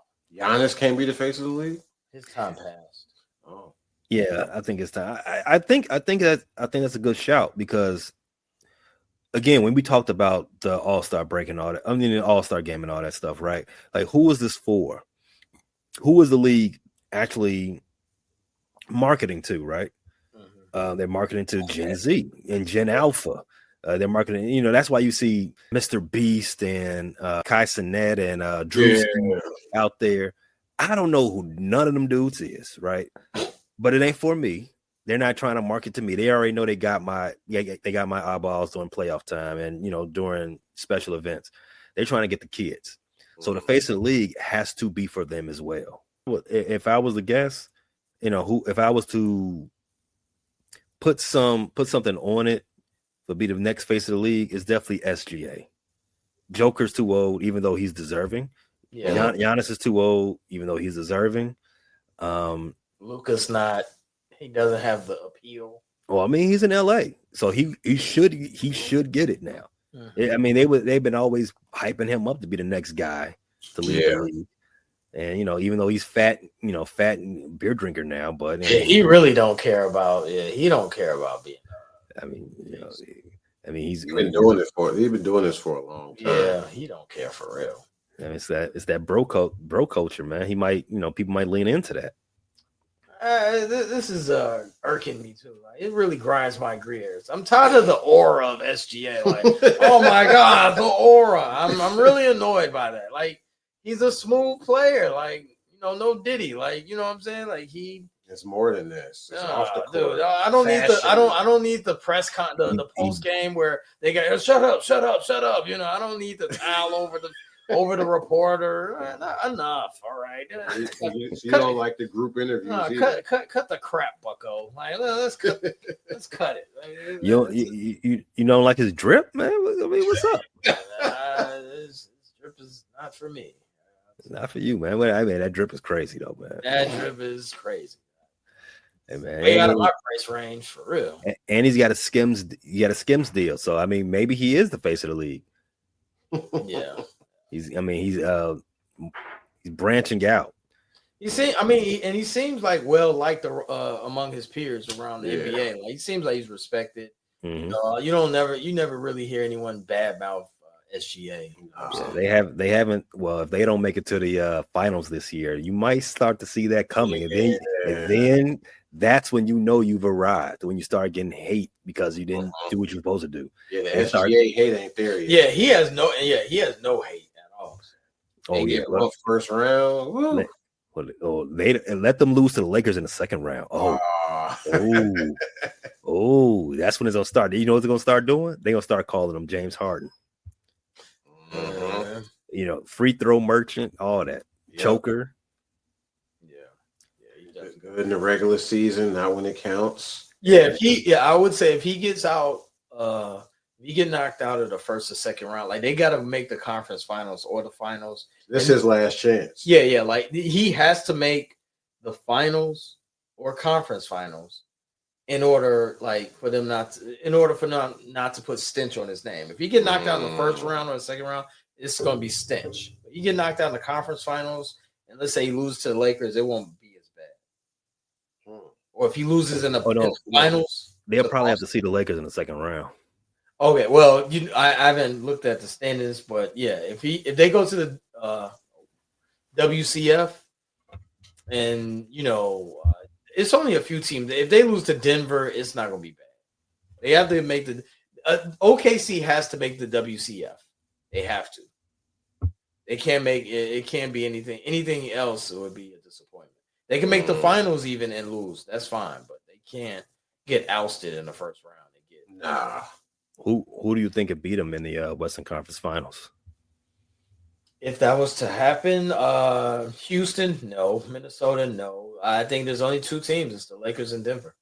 Giannis can't be the face of the league? His time passed. Oh. Yeah, I think it's time. I think that's a good shout because again, when we talked about the All-Star break and all that, the All-Star game and all that stuff, right? Like, who was this for? Who was the league actually marketing to, right? They're marketing to Gen Z and Gen Alpha. They're marketing, that's why you see Mr. Beast and Kai Cenat and Drew out there. I don't know who none of them dudes is, right? But it ain't for me. They're not trying to market to me. They already know they got my eyeballs during playoff time and during special events. They're trying to get the kids. So the face of the league has to be for them as well. If I was to guess, if I was to put something on it to be the next face of the league, is definitely SGA. Joker's too old, even though he's deserving. Yeah. Giannis is too old, even though he's deserving. Luka's not. He doesn't have the appeal. Well, he's in LA, so he should get it now. Mm-hmm. They've been always hyping him up to be the next guy to lead the league. And even though he's fat and beer drinker now, but he really don't care about. Yeah, he don't care about being. He's been doing this for a long time. Yeah, he don't care for real. It's that bro culture, man. He might, people might lean into that. This is irking me too. Like, it really grinds my gears. I'm tired of the aura of SGA. Like, oh my god, the aura. I'm really annoyed by that. Like, he's a smooth player. Like, no Diddy. Like, you know what I'm saying? Like, it's more than this. It's off the court. Dude, I don't need the press the post game where they got shut up. I don't need the towel over the reporter. Enough. All right. You don't like the group interviews. Cut the crap, Bucko. Like, let's cut it. Like, you don't like his drip, man? What's up? His drip is not for me. It's not for you, man. That drip is crazy though, man. That drip is crazy. Hey, man, way out of my price range for real. And he's got a Skims deal. So maybe he is the face of the league. Yeah. He's branching out. He seems like liked among his peers around the NBA. Like, he seems like he's respected. Mm-hmm. You never really hear anyone badmouth SGA. They haven't. Well, if they don't make it to the finals this year, you might start to see that coming, and then that's when you know you've arrived. When you start getting hate because you didn't do what you're supposed to do. Yeah, the SGA hate ain't there yet. Yeah, he has no hate at all. Oh yeah, first round. Let them lose to the Lakers in the second round. That's when it's gonna start. You know what they're gonna start doing? They're gonna start calling him James Harden. Free throw merchant, all that. Choker. Good in the regular season, not when it counts. I would say if he gets out, if he get knocked out of the first or second round, like they got to make the conference finals or the finals. This is his last chance. Like he has to make the finals or conference finals in order, for them not to put stench on his name. If he get knocked out in the first round or the second round, it's going to be stench. If you get knocked out in the conference finals, and let's say he loses to the Lakers, it won't be as bad. Or if he loses in the finals, they'll probably have to see the Lakers in the second round. Okay, well, I haven't looked at the standings, but if they go to the WCF, and it's only a few teams. If they lose to Denver, it's not going to be bad. They have to make the OKC has to make the WCF. They have to. They can't make it. It can't be anything. Anything else would be a disappointment. They can make the finals even and lose. That's fine, but they can't get ousted in the first round. Who do you think could beat them in the Western Conference Finals? If that was to happen, Houston, no. Minnesota, no. I think there's only two teams. It's the Lakers and Denver.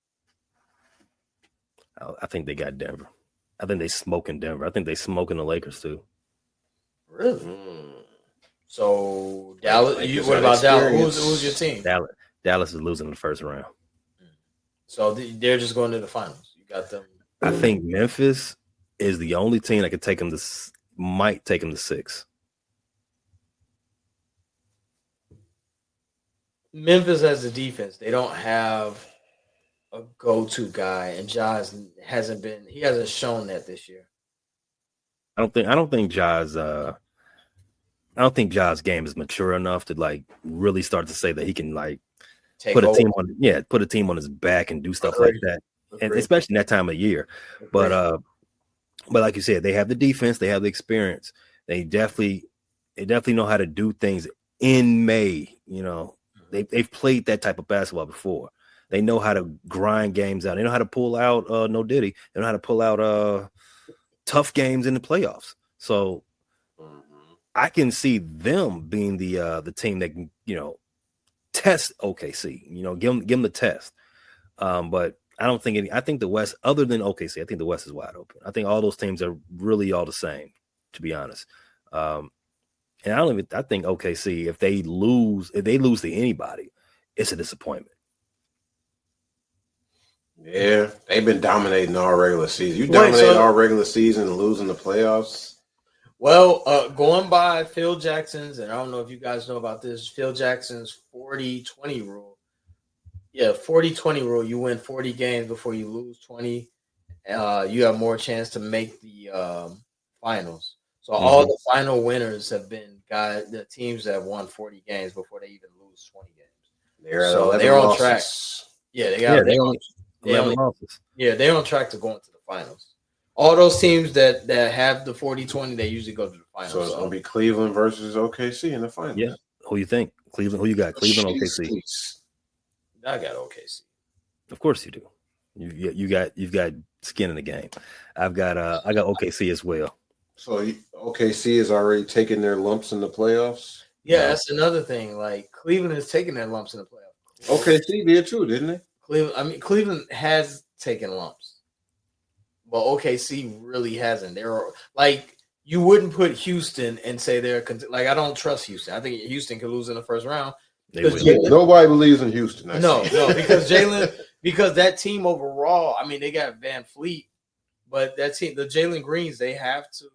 I think they got Denver. I think they smoking Denver. I think they smoking the Lakers too. Really? So Dallas. What about Dallas? Who's your team? Dallas is losing in the first round. So they're just going to the finals. You got them. I think Memphis is the only team that could take them might take them to 6. Memphis has the defense. They don't have a go-to guy, and Ja's hasn't shown that this year. I don't think Ja's game is mature enough to really start to say that he can put a team on his back and do stuff like that. And especially in that time of year. But like you said, they have the defense, they have the experience. They definitely know how to do things in May. They've played that type of basketball before. They know how to grind games out. They know how to pull out no Diddy. They know how to pull out tough games in the playoffs. So I can see them being the team that can, test OKC, give them the test. But I don't think I think the West, other than OKC, I think the West is wide open. I think all those teams are really all the same, to be honest. And I think OKC, if they lose to anybody, it's a disappointment. Yeah, they've been dominating all regular season. You dominate all regular season and losing the playoffs. Well, going by Phil Jackson's, and I don't know if you guys know about this, Phil Jackson's 40-20 rule. Yeah, 40-20 rule. You win 40 games before you lose 20. You have more chance to make the finals. So all the final winners have been the teams that won 40 games before they even lose 20 games. They're on track. Yeah, they're on 11 losses. Yeah, they're on track to go into the finals. All those teams that have the 40-20, they usually go to the finals. So it's going to be Cleveland versus OKC in the finals. Yeah. Who you think? Cleveland. Who you got? Cleveland, OKC. I got OKC. Of course you do. You've got skin in the game. I got OKC as well. So OKC is already taking their lumps in the playoffs? Yeah, that's another thing. Cleveland is taking their lumps in the playoffs. OKC did too, didn't they? Cleveland has taken lumps, but OKC really hasn't. They're you wouldn't put Houston and say they're I don't trust Houston. I think Houston could lose in the first round. Nobody believes in Houston. No, because that team overall. They got Van Fleet, but that team, the Jalen Greens, they have to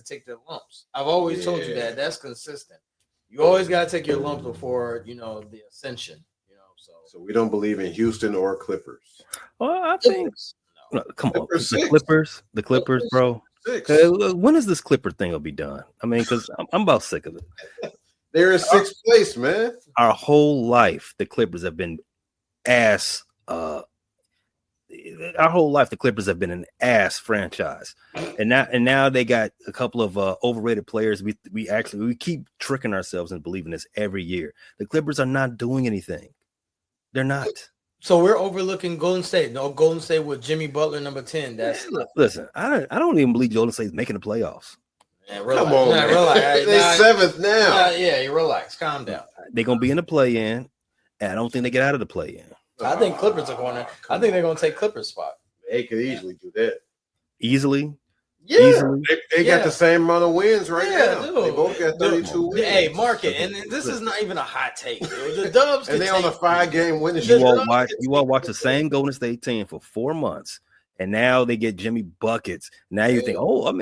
take their lumps. I've always told you that. That's consistent. You always got to take your lumps before the ascension. So we don't believe in Houston or Clippers. Well, I think. No, come on, the Clippers, bro. When is this Clipper thing will be done? Because I'm about sick of it. They're in 6th place, man. Our whole life, the Clippers have been ass. Our whole life, the Clippers have been an ass franchise, and now they got a couple of overrated players. We keep tricking ourselves and believing this every year. The Clippers are not doing anything. They're not. So we're overlooking Golden State. No, Golden State with Jimmy Butler number 10. That's Listen. I don't even believe Golden State is making the playoffs. Man, come on, man. Relax. They're seventh now. Yeah, you relax. Calm down. They're gonna be in the play-in, and I don't think they get out of the play-in. I think Clippers are going to. I think they're going to take Clippers spot. They could easily do that. Easily. Yeah, easily. They got the same amount of wins right now. Dude. They both got 32 wins. Hey, mark it. And this is not even a hot take. Dude. The Dubs and they on a 5-game winning streak. streak. You all watch the same Golden State team for 4 months, and now they get Jimmy buckets. Now you think, I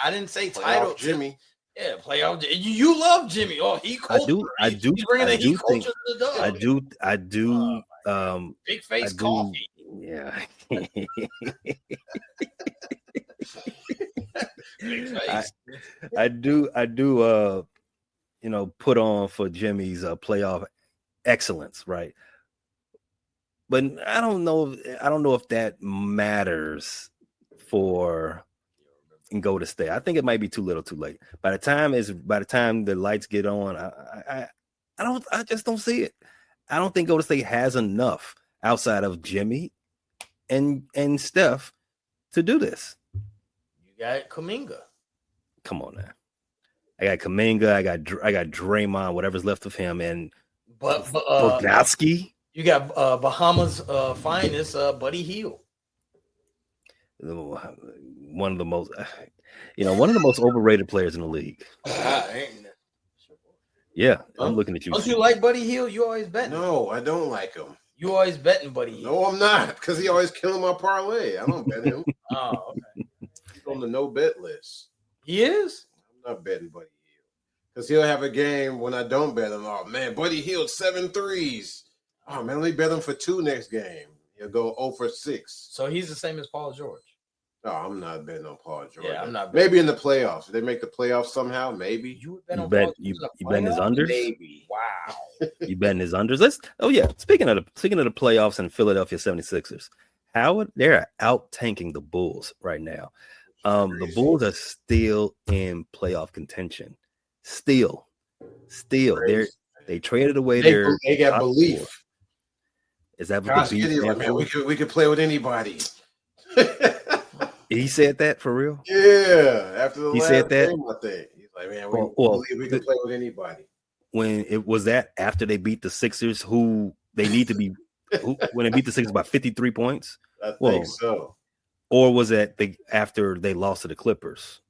didn't say title. Jimmy. Yeah, playoff. You love Jimmy. Oh, he culture. I do. He's bringing the heat culture to the Dubs. I do. Big face coffee. Yeah. I do. Put on for Jimmy's playoff excellence, right? But I don't know if that matters for Golden State. I think it might be too little, too late. By the time the lights get on, I just don't see it. I don't think Golden State has enough outside of Jimmy and Steph to do this. You got Kuminga. Come on now. I got Kuminga. I got Draymond, whatever's left of him, and Bogdatsky. You got Bahamas' finest, Buddy Hield. One of the most overrated players in the league. Yeah, I'm looking at you. Don't you like Buddy Hield? You always betting. No, I don't like him. You always betting Buddy Hield. No, I'm not, because he always killing my parlay. I don't bet him. Oh, okay. He's on the no bet list. He is? I'm not betting Buddy Hield. Because he'll have a game when I don't bet him. Oh, man, Buddy Hield 7 threes. Oh, man, let me bet him for 2 next game. He'll go 0 for 6. So he's the same as Paul George. No, I'm not betting on Paul George. Yeah, I'm not betting. Maybe in the playoffs. If they make the playoffs somehow, maybe. You betting his unders? Maybe. Wow. You betting his unders? Speaking of the playoffs and Philadelphia 76ers, they're out tanking the Bulls right now. The Bulls are still in playoff contention. Still. They traded away they got belief. Four. Is that what the beat? Like, man, we could play with anybody. He said that for real? Yeah. After the last said that? game, I think. He's like, man, we can play with anybody. When it was that after they beat the Sixers, who they need to be when they beat the Sixers by 53 points? I think so. Or was that after they lost to the Clippers?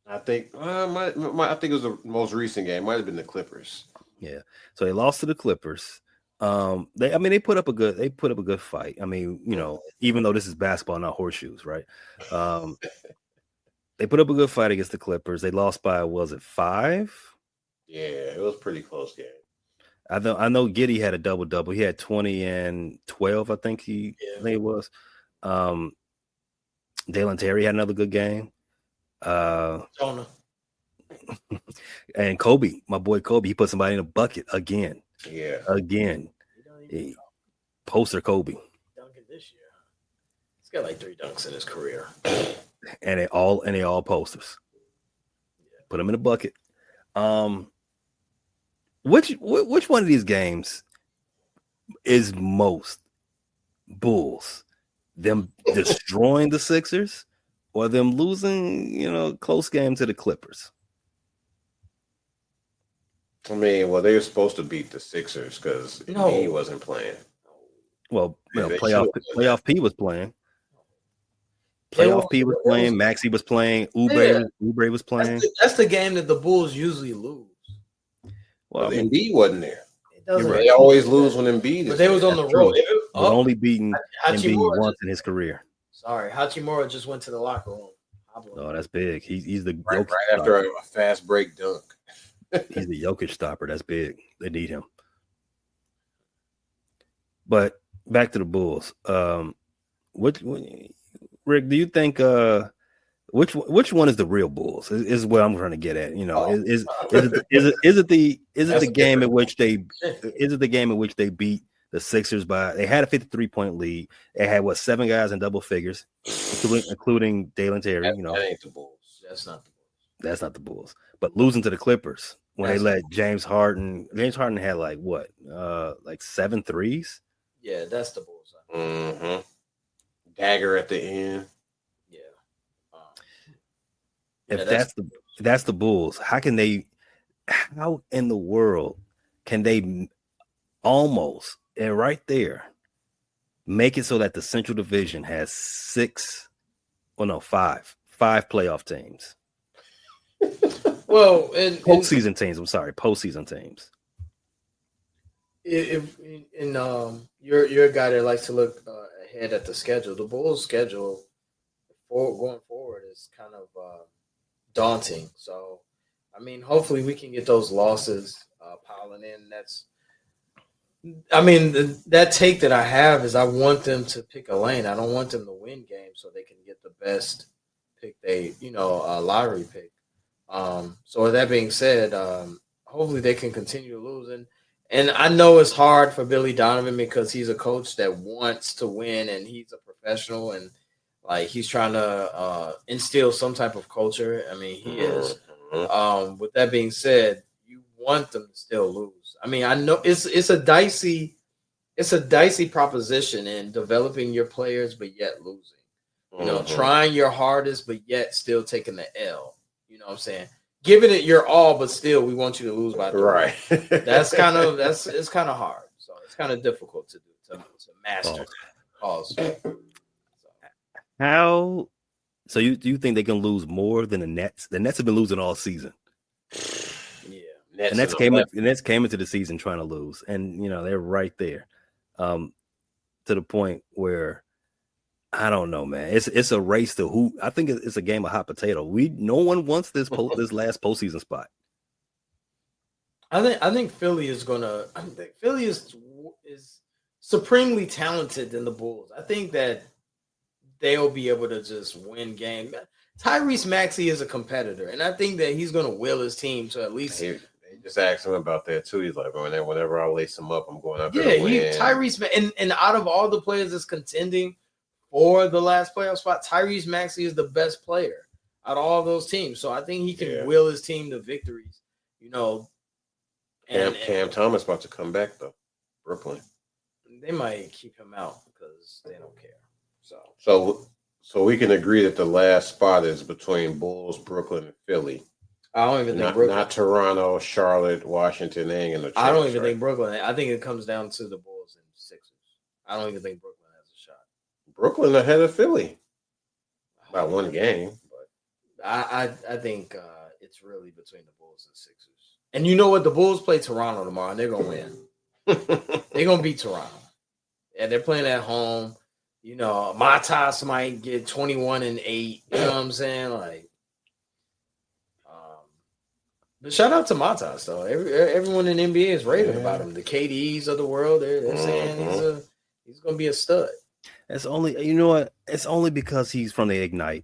I think I think it was the most recent game. Might have been the Clippers. Yeah. So they lost to the Clippers. They put up a good fight. I mean, even though this is basketball, not horseshoes, right? They put up a good fight against the Clippers. They lost by, was it 5? Yeah, it was a pretty close game. I know Giddey had a double-double. He had 20 and 12, I think it was. Dalen Terry had another good game. Jonah. And Kobe, my boy Kobe, he put somebody in a bucket again. Yeah. Again. Poster Kobe. Dunking this year. He's got like 3 dunks in his career. And they all posters. Put them in a bucket. Which one of these games is most Bulls? Them destroying the Sixers or them losing, close game to the Clippers? I mean, well, they were supposed to beat the Sixers because he wasn't playing. Well, playoff P was playing. Playoff P was playing. Maxey was playing. Oubre was playing. That's the game that the Bulls usually lose. Well, Embiid wasn't there. They always lose when Embiid is. But they was on the road. Only beaten Embiid once in his career. Sorry, Hachimura just went to the locker room. Oh, that's big. He's the right after a fast break dunk. He's the Jokic stopper. That's big. They need him. But back to the Bulls. Rick, do you think Which one is the real Bulls? Is what I'm trying to get at. Is it the game in which they beat the Sixers by? They had a 53-point lead. They had 7 guys in double figures, including Dalen Terry. That ain't the Bulls. That's not the Bulls. That's not the Bulls. But losing to the Clippers when they let James Harden had like 7 threes. Yeah, that's the Bulls. Mm-hmm. Dagger at the end. If that's the Bulls, how in the world can they almost and right there make it so that the Central Division has 5 playoff teams? Well, postseason teams. I'm sorry, postseason teams. You're a guy that likes to look ahead at the schedule. The Bulls' schedule going forward is kind of daunting. So, I mean, hopefully we can get those losses piling in. That take that I have is I want them to pick a lane. I don't want them to win games so they can get the best pick lottery pick. So with that being said, hopefully they can continue to lose. And I know it's hard for Billy Donovan because he's a coach that wants to win and he's a professional and he's trying to instill some type of culture. I mean, he is. With that being said, you want them to still lose. I mean, I know it's a dicey proposition in developing your players, but yet losing. Trying your hardest, but yet still taking the L. You know what I'm saying? Giving it your all, but still we want you to lose by 3. Right. It's kind of hard. So it's kind of difficult to do to master. Pause. How? So do you think they can lose more than the Nets? The Nets have been losing all season. Yeah, the Nets came into the season trying to lose, and they're right there, to the point where I don't know, man. It's a race to who. I think it's a game of hot potato. No one wants this last postseason spot. I think Philly is gonna. I think Philly is supremely talented than the Bulls. I think that they'll be able to just win games. Tyrese Maxey is a competitor, and I think that he's going to will his team to at least. They just asked him about that too. He's like, whenever I lace him up, I'm going out there to win. Tyrese, and out of all the players that's contending for the last playoff spot, Tyrese Maxey is the best player out of all those teams. So I think he can will his team to victories. Cam Thomas about to come back though. Brooklyn. They might keep him out because they don't care. So we can agree that the last spot is between Bulls, Brooklyn, and Philly. I don't even think Brooklyn. Not Toronto, Charlotte, Washington. They ain't in the chance, I don't even think Brooklyn. I think it comes down to the Bulls and Sixers. I don't even think Brooklyn has a shot. Brooklyn ahead of Philly by 1 game. But I think it's really between the Bulls and Sixers. And you know what? The Bulls play Toronto tomorrow, and they're going to win. They're going to beat Toronto. And they're playing at home. Matas might get 21 and 8. You know what I'm saying? But shout out to Matas though. Everyone in the NBA is raving about him. The KDs of the world, they're saying he's going to be a stud. It's only It's only because he's from the Ignite.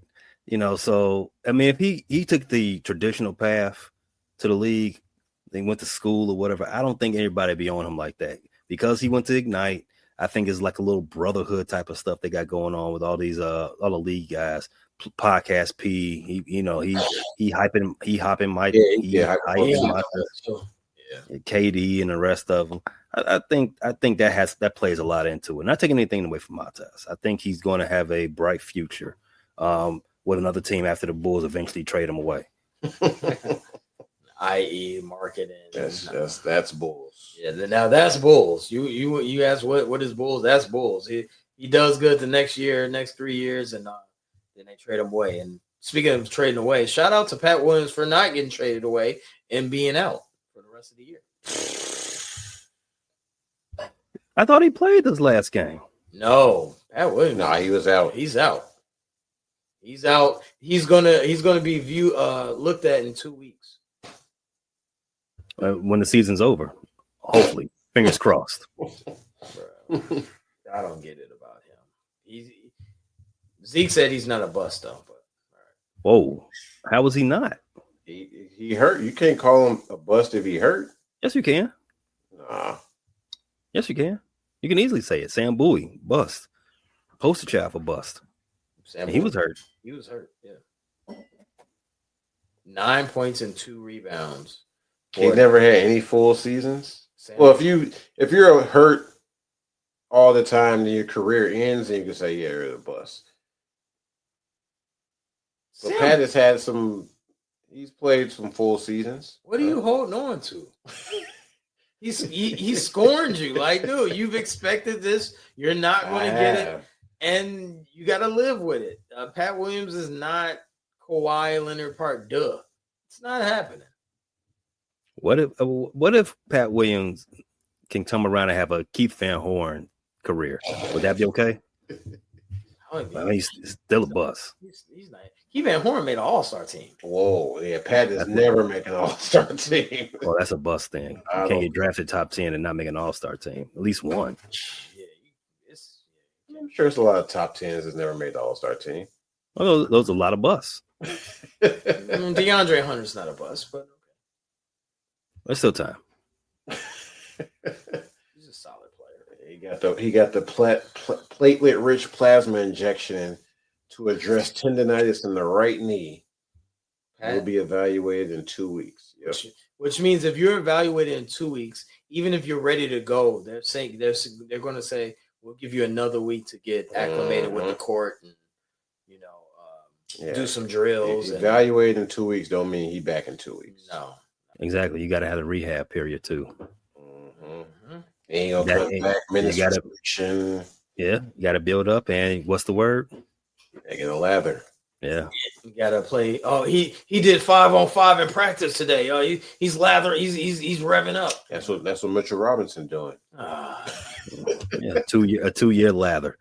So I mean, if he took the traditional path to the league, they went to school or whatever, I don't think anybody would be on him like that. Because he went to Ignite, I think it's like a little brotherhood type of stuff they got going on with all these all the league guys. Podcast P, he hopping Mike, KD and the rest of them. I think that plays a lot into it. Not taking anything away from Matas. I think he's going to have a bright future with another team after the Bulls eventually trade him away. I.e. marketing. That's Bulls. Yeah, now that's Bulls. You asked what is Bulls? That's Bulls. He does good the next 3 years, and then they trade him away. And speaking of trading away, shout out to Pat Williams for not getting traded away and being out for the rest of the year. I thought he played this last game. No, Pat Williams. No, he was out. He's out. He's out. He's gonna be looked at in 2 weeks. When the season's over, hopefully, fingers crossed. I don't get it about him. Zeke said he's not a bust though, but Whoa. How was he not? He hurt. You can't call him a bust if he hurt. Yes, you can. Nah. Yes, you can. You can easily say it. Sam Bowie, bust. Poster child for bust. He was hurt. He was hurt, yeah. 9 points and 2 rebounds. He never had any full seasons. Well, if you're hurt all the time, then your career ends, and you can say, yeah, you're a bust. So Pat has had he's played some full seasons. What are you holding on to? He scorned you. Like, dude, you've expected this. You're not going to get it. And you got to live with it. Pat Williams is not Kawhi Leonard Park. Duh. It's not happening. What if Pat Williams can come around and have a Keith Van Horn career? Would that be okay? I mean, he's still a bust. He's not. Keith Van Horn made an all-star team. Whoa, yeah, Pat does never make an all-star team. Well, that's a bust thing. You can't get drafted top 10 and not make an all-star team. At least one. I'm sure it's a lot of top 10s that's never made the all-star team. Well, those are a lot of busts. DeAndre Hunter's not a bust, but there's still time. he's a solid player. He got the platelet-rich plasma injection to address tendonitis in the right knee. Will be evaluated in 2 weeks. Yep. Which means if you're evaluated in 2 weeks, even if you're ready to go, they're going to say we'll give you another week to get acclimated with the court and do some drills. Evaluated in 2 weeks don't mean he back in 2 weeks. No. Exactly. You got to have the rehab period too. Mm-hmm. Ain't gonna come back. You got to build up. And what's the word? Making a lather. Yeah. You gotta play. Oh, he did 5-on-5 in practice today. Oh, he's lather. He's revving up. That's what Mitchell Robinson doing. Yeah, a 2 year lather.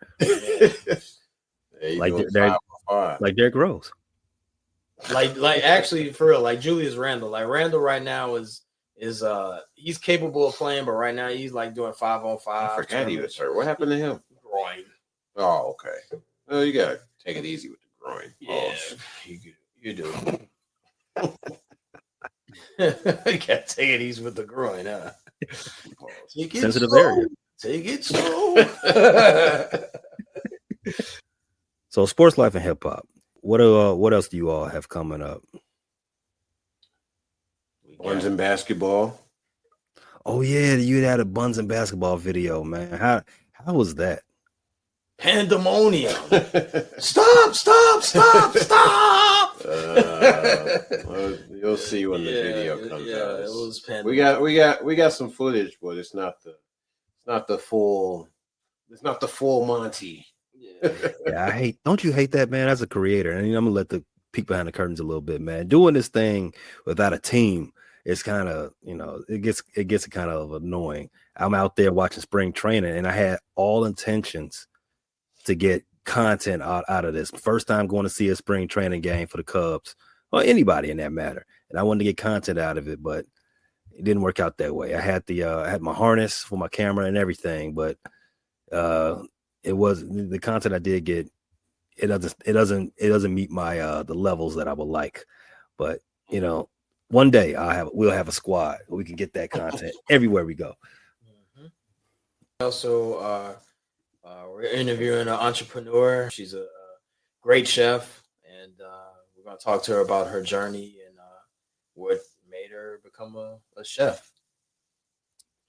Like Derrick Rose. Like actually for real, like Julius Randle. Like Randle right now is he's capable of playing, but right now he's like doing 5-on-5. I forgot he was hurt. What happened to him? Groin. Oh, okay. Well, you gotta take it easy with the groin. Yeah, you do. You gotta take it easy with the groin, huh? Sensitive area. Take it slow. So, sports life and hip hop. What else do you all have coming up? Buns and basketball. Oh yeah, you had a Buns and basketball video, man. How was that? Pandemonium. Stop. Well, you'll see when the video comes out. It was pandemonium. We got some footage, but it's not the full Monty. Yeah, don't you hate that, man? As a creator, and I'm gonna let the peek behind the curtains a little bit, man. Doing this thing without a team, it's kind of, it gets kind of annoying. I'm out there watching spring training, and I had all intentions to get content out of this. First time going to see a spring training game for the Cubs, or anybody in that matter, and I wanted to get content out of it, but it didn't work out that way. I had my harness for my camera and everything, but it was the content I did get. It doesn't meet my the levels that I would like, but one day we'll have a squad. We can get that content everywhere we go. Mm-hmm. Also, we're interviewing an entrepreneur. She's a great chef, and we're going to talk to her about her journey and what made her become a chef.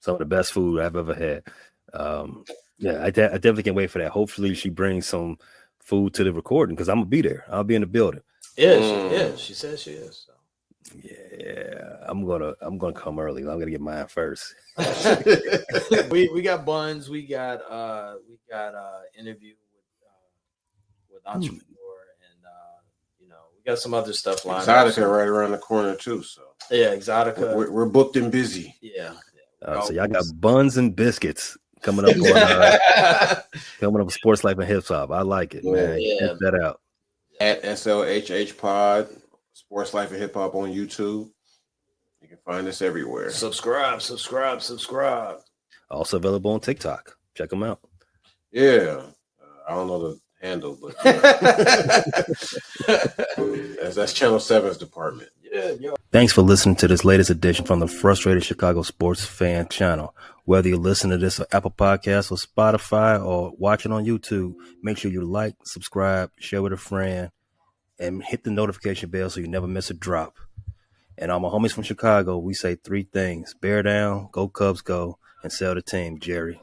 Some of the best food I've ever had. Yeah, I definitely can't wait for that. Hopefully, she brings some food to the recording because I'm gonna be there. I'll be in the building. Yeah, she says she is. So. Yeah, I'm gonna come early. I'm gonna get mine first. we got buns. We got interview with entrepreneur, and we got some other stuff lined up. Exotica right around the corner too. So yeah, Exotica. We're booked and busy. Yeah. So y'all got buns and biscuits coming up on coming up Sports Life and Hip Hop. I like it, man. Yeah. Check that out. At SLHH Pod, Sports Life and Hip Hop on YouTube. You can find us everywhere. Subscribe. Also available on TikTok. Check them out. Yeah. I don't know the handle, but that's Channel 7's department. Yeah. Thanks for listening to this latest edition from the Frustrated Chicago Sports Fan channel. Whether you listen to this on Apple Podcasts or Spotify or watching on YouTube, make sure you like, subscribe, share with a friend, and hit the notification bell so you never miss a drop. And all my homies from Chicago, we say three things: bear down, go Cubs go, and sell the team, Jerry.